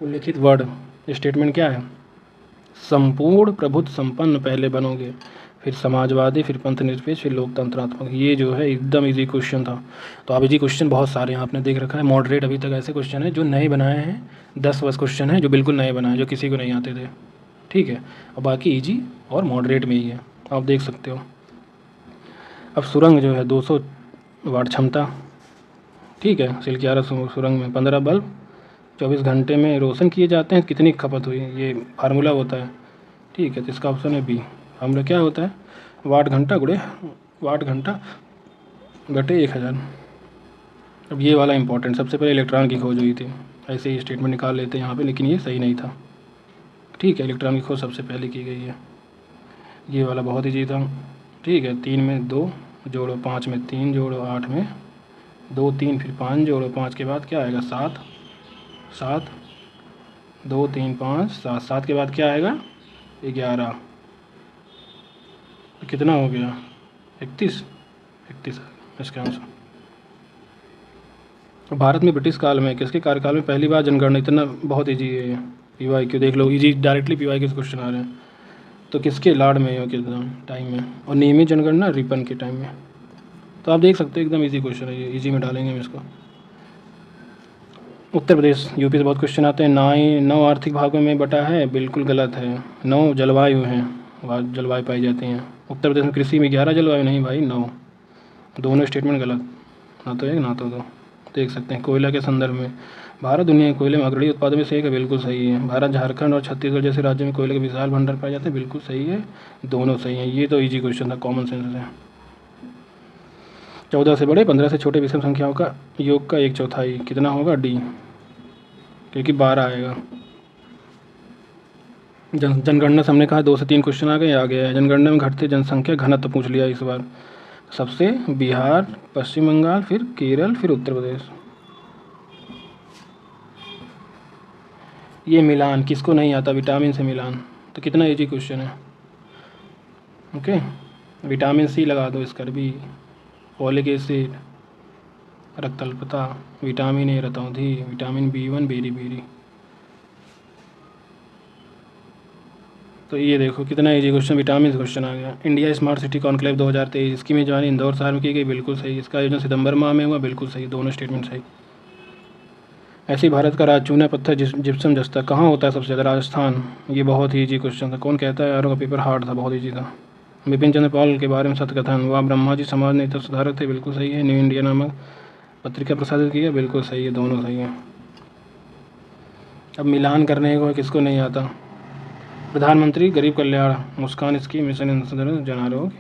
उल्लिखित वर्ड स्टेटमेंट क्या है? संपूर्ण प्रभुत्व संपन्न पहले बनोगे, फिर समाजवादी, फिर पंथ निरपेक्ष, फिर लोकतंत्रात्मक। ये जो है एकदम इजी क्वेश्चन था। तो आप इजी क्वेश्चन बहुत सारे हैं, आपने देख रखा है। मॉडरेट अभी तक ऐसे क्वेश्चन है जो नए बनाए हैं, 10 क्वेश्चन हैं जो बिल्कुल नए बनाए, जो किसी को नहीं आते थे। ठीक है, और बाकी इजी और मॉडरेट में ही है, आप देख सकते हो। अब सुरंग जो है 200 वाट क्षमता, ठीक है। सिलकियारा सुरंग में 15 बल्ब 24 घंटे में रोशन किए जाते हैं, कितनी खपत हुई? ये फार्मूला होता है। ठीक है, तो इसका ऑप्शन है बी। फार्मूला क्या होता है? वाट घंटा बटे 1000। अब ये वाला इंपॉर्टेंट, सबसे पहले इलेक्ट्रॉन की खोज हुई थी, ऐसे ही स्टेटमेंट निकाल लेते हैं यहाँ पे, लेकिन ये सही नहीं था। ठीक है, इलेक्ट्रॉन की खोज सबसे पहले की गई है। ये वाला बहुत ईजी था। ठीक है, 3 में 2 जोड़ो, 5 में 3 जोड़ो, 8 में 2 3, फिर 5 जोड़ो, 5 के बाद क्या आएगा? 7 2 3 5 7, 7 के बाद क्या आएगा? 11। तो कितना हो गया? 31 इसका आंसर। भारत में ब्रिटिश काल में किसके कार्यकाल में पहली बार जनगणना, इतना बहुत ईजी है। PYQ देख लो, ईजी डायरेक्टली PYQ से क्वेश्चन आ रहे हैं। तो किसके लाड़ में हो, कितना टाइम में? और नियमित जनगणना रिपन के टाइम में। तो आप देख सकते हो एकदम ईजी क्वेश्चन है ये, ईजी में डालेंगे हम इसको। उत्तर प्रदेश, यूपी से बहुत क्वेश्चन आते हैं। 9 आर्थिक भागों में बटा है, बिल्कुल गलत है। 9 जलवायु हैं, जलवायु पाई जाती हैं। उत्तर प्रदेश में कृषि में 11 जलवायु, नहीं भाई 9। दोनों स्टेटमेंट गलत, ना तो एक ना तो दो। देख सकते हैं। कोयला के संदर्भ में भारत दुनिया के कोयले में अग्रणी उत्पादन में से एक है, बिल्कुल सही है। भारत झारखंड और छत्तीसगढ़ जैसे राज्यों में कोयले के विशाल भंडार पाए जाते हैं, बिल्कुल सही है। दोनों सही हैं। ये तो इजी क्वेश्चन था, कॉमन सेंस है। 14 से बड़े 15 से छोटे विषम संख्याओं का योग का 1/4 कितना होगा? D, क्योंकि 12 आएगा। जनगणना से हमने कहा 2 से 3 क्वेश्चन आ गया है। जनगणना में घटते जनसंख्या घनत्व पूछ लिया इस बार। सबसे बिहार, पश्चिम बंगाल, फिर केरल, फिर उत्तर प्रदेश। ये मिलान किसको नहीं आता? विटामिन से मिलान। तो कितना इजी क्वेश्चन है। ओके। विटामिन सी लगा दो, स्कर्वी, फॉलिक एसिड, रक्तअल्पता, विटामिन ए रतौंधी, विटामिन B1 बेरी बेरी। तो ये देखो कितना इजी क्वेश्चन, विटामिन क्वेश्चन आ गया। इंडिया स्मार्ट सिटी कॉन्क्लेव 2023, इसकी मेजबानी इंदौर शहर में की गई, बिल्कुल सही। इसका आयोजन सितंबर माह में हुआ, बिल्कुल सही, दोनों स्टेटमेंट सही। ऐसी भारत का राज चूना पत्थर जिप्सम जस्ता कहाँ होता है सबसे ज़्यादा? राजस्थान। ये बहुत ही ईजी क्वेश्चन था। कौन कहता है यारों का पेपर हार्ड था, बहुत ईजी था। बिपिन चंद्र पाल के बारे में सत्य कथन, वह ब्रह्मा जी समाज नेता सुधारक थे, बिल्कुल सही है। न्यू इंडिया नामक पत्रिका प्रसारित की है, बिल्कुल सही है, दोनों सही है। अब मिलान करने को किसको नहीं आता? प्रधानमंत्री गरीब कल्याण मुस्कान स्कीम मिशन जन आरोग्य,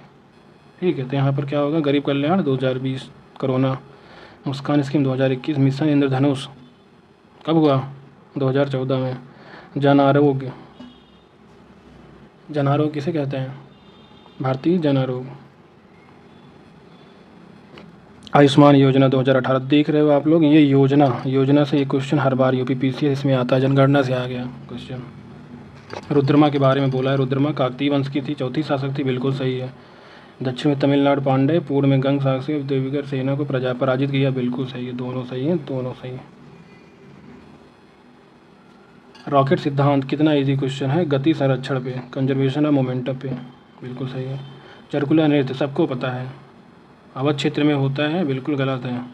ठीक है। तो यहाँ पर क्या होगा? गरीब कल्याण 2020, कोरोना मुस्कान स्कीम 2021, मिशन इंद्रधनुष कब हुआ? 2014 में। जन आरोग्य, जन आरोग्य किसे कहते हैं? भारतीय जन आरोग्य। आयुष्मान योजना 2018, देख रहे हो आप लोग, ये योजना से ये क्वेश्चन हर बार UPPCS इसमें आता है, जनगणना से आ गया क्वेश्चन। रुद्रमा के बारे में बोला है, रुद्रमा काकतीय वंश की थी, चौथी शासक थी, बिल्कुल सही है। दक्षिण में तमिलनाडु पांडे, पूर्व में गंग शासक देवीगर सेना को पराजित किया, बिल्कुल सही है, दोनों सही है, दोनों सही है। रॉकेट सिद्धांत कितना इजी क्वेश्चन है, गति संरक्षण पे, कंजर्वेशन ऑफ मोमेंटम पे, बिल्कुल सही है। चरकुला नृत्य सबको पता है, अवध क्षेत्र में होता है, बिल्कुल गलत है,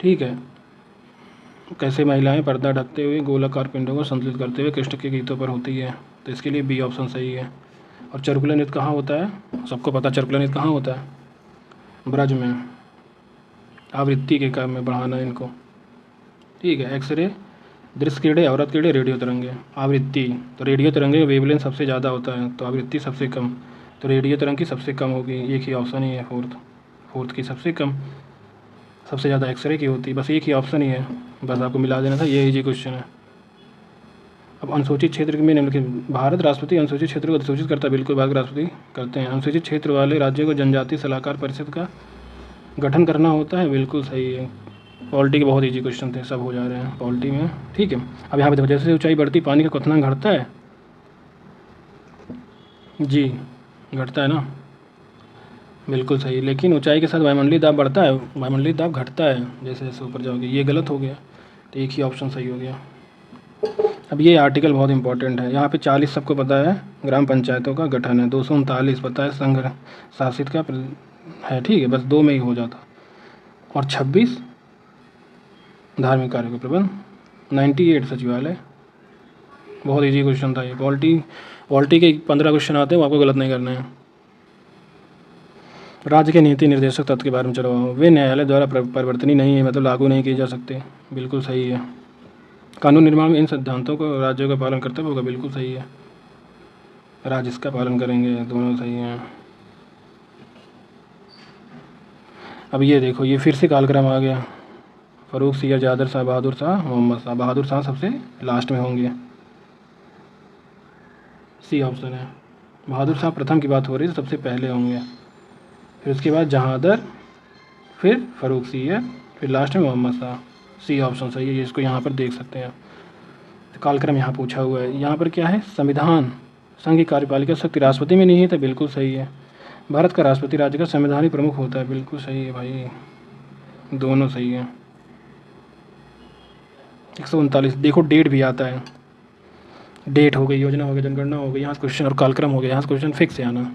ठीक है। कैसे महिलाएं पर्दा ढकते हुए गोलाकार पिंडों को संतुलित करते हुए कृष्ण के गीतों पर होती है, तो इसके लिए B ऑप्शन सही है। और चरकुला नृत्य कहाँ होता है? सबको पता चरकुला नृत्य कहाँ होता है? ब्रज में, आवृत्ति के काम में बढ़ाना इनको, ठीक है। एक्सरे, दृश्य किरणें, अवरत किरणें, रेडियो तरंगे। आवृत्ति, तो रेडियो तरंगे का वेवलेंथ सबसे ज़्यादा होता है, तो आवृत्ति सबसे कम, तो रेडियो तरंग की सबसे कम होगी, एक ही ऑप्शन ही है, फोर्थ की सबसे कम, सबसे ज़्यादा एक्सरे की होती है, बस एक ही ऑप्शन ही है, बस आपको मिला देना था, ये इजी क्वेश्चन है। अब अनुसूचित क्षेत्र में निम्नलिखित, भारत राष्ट्रपति अनुसूचित क्षेत्र को अधिसूचित करता है, बिल्कुल भारत राष्ट्रपति करते हैं। अनुसूचित क्षेत्र वाले राज्यों को जनजातीय सलाहकार परिषद का गठन करना होता है, बिल्कुल सही है। पॉलिटी के बहुत ईजी क्वेश्चन थे, सब हो जा रहे हैं पॉलिटी में, ठीक है। अब यहाँ पे देखो, जैसे ऊंचाई बढ़ती पानी का क्वथनांक घटता है, जी घटता है ना, बिल्कुल सही। लेकिन ऊंचाई के साथ वायुमंडलीय दाब बढ़ता है, वायुमंडलीय दाब घटता है जैसे जैसे ऊपर जाओगे, ये गलत हो गया, तो एक ही ऑप्शन सही हो गया। अब ये आर्टिकल बहुत इंपॉर्टेंट है, यहाँ पे 40 सबको पता है ग्राम पंचायतों का गठन है, 239 पता है संघ शासित का है, ठीक है, बस 2 में ही हो जाता। और 26 धार्मिक कार्य का प्रबंध, 98 सचिवालय। बहुत इजी क्वेश्चन था ये। पॉलिटी के 15 क्वेश्चन आते हैं, वो आपको गलत नहीं करना है। राज्य के नीति निर्देशक तत्व के बारे में चलो, वे न्यायालय द्वारा परिवर्तनीय नहीं है, मतलब लागू नहीं किए जा सकते, बिल्कुल सही है। कानून निर्माण में इन सिद्धांतों को राज्यों का पालन कर्तव्य होगा, बिल्कुल सही है, राज्य इसका पालन करेंगे, दोनों सही हैं। अब ये देखो, ये फिर से कालक्रम आ गया, फरूख सियर, जादर शाह, बहादुर शाह, मोहम्मद शाह। बहादुर शाह सबसे लास्ट में होंगे, C ऑप्शन है। बहादुर शाह प्रथम की बात हो रही है, सबसे पहले होंगे, फिर उसके बाद जहादर, फिर फरूख सियर, फिर लास्ट में मोहम्मद शाह, C ऑप्शन सही है। इसको यहाँ पर देख सकते हैं, तो कालक्रम यहाँ पूछा हुआ है। यहाँ पर क्या है? संविधान संघ की कार्यपालिका शक्ति राष्ट्रपति में नहीं है, तो बिल्कुल सही है। भारत का राष्ट्रपति राज्य का संवैधानिक प्रमुख होता है, बिल्कुल सही है भाई, दोनों सही है। 139 देखो, डेट भी आता है, डेट हो गई, योजना हो गई, जनगणना हो गई, यहाँ से क्वेश्चन, और कालक्रम हो गया, यहाँ से क्वेश्चन फिक्स है आना।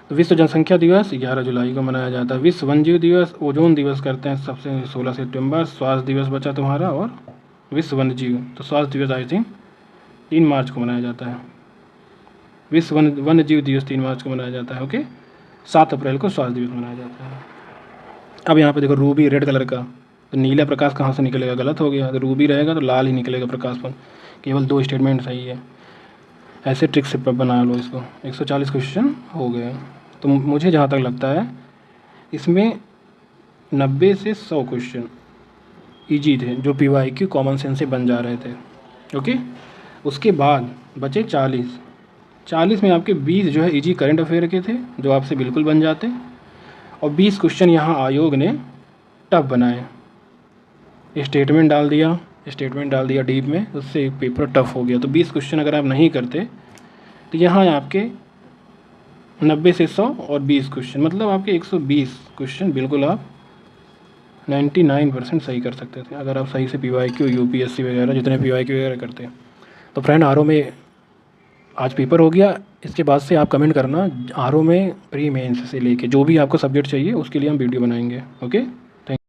तो विश्व जनसंख्या दिवस 11 जुलाई को मनाया जाता है। विश्व वन्यजीव दिवस, ओजोन दिवस करते हैं सबसे 16 सितंबर। स्वास्थ्य दिवस बचा तुम्हारा, और विश्व वन्यजीव, तो स्वास्थ्य दिवस आई थिंक 3 मार्च को मनाया जाता है। विश्व वन्यजीव दिवस 3 मार्च को मनाया जाता है, ओके। 7 अप्रैल को स्वास्थ्य दिवस मनाया जाता है। अब यहाँ पे देखो, रूबी रेड कलर का, तो नीला प्रकाश कहाँ से निकलेगा? गलत हो गया, तो रूबी रहेगा तो लाल ही निकलेगा प्रकाश पर, केवल 2 स्टेटमेंट सही है। ऐसे ट्रिक से बना लो इसको। 140 क्वेश्चन हो गए। तो मुझे जहाँ तक लगता है इसमें 90 से 100 क्वेश्चन ईजी थे, जो PYQ कॉमन सेंस से बन जा रहे थे, ओके। उसके बाद बचे 40 में आपके 20 जो है ईजी करंट अफेयर के थे, जो आपसे बिल्कुल बन जाते, और 20 क्वेश्चन यहाँ आयोग ने टफ बनाए, स्टेटमेंट डाल दिया डीप में, उससे पेपर टफ हो गया। तो 20 क्वेश्चन अगर आप नहीं करते तो यहाँ आपके 90 से 100 और 20 क्वेश्चन, मतलब आपके 120 क्वेश्चन बिल्कुल आप 99% सही कर सकते थे अगर आप सही से PYQ UPSC वगैरह जितने PYQ वगैरह करते हैं। तो फ्रेंड RO में आज पेपर हो गया, इसके बाद से आप कमेंट करना RO में प्री मेंस से लेके जो भी आपको सब्जेक्ट चाहिए उसके लिए हम वीडियो बनाएंगे। ओके।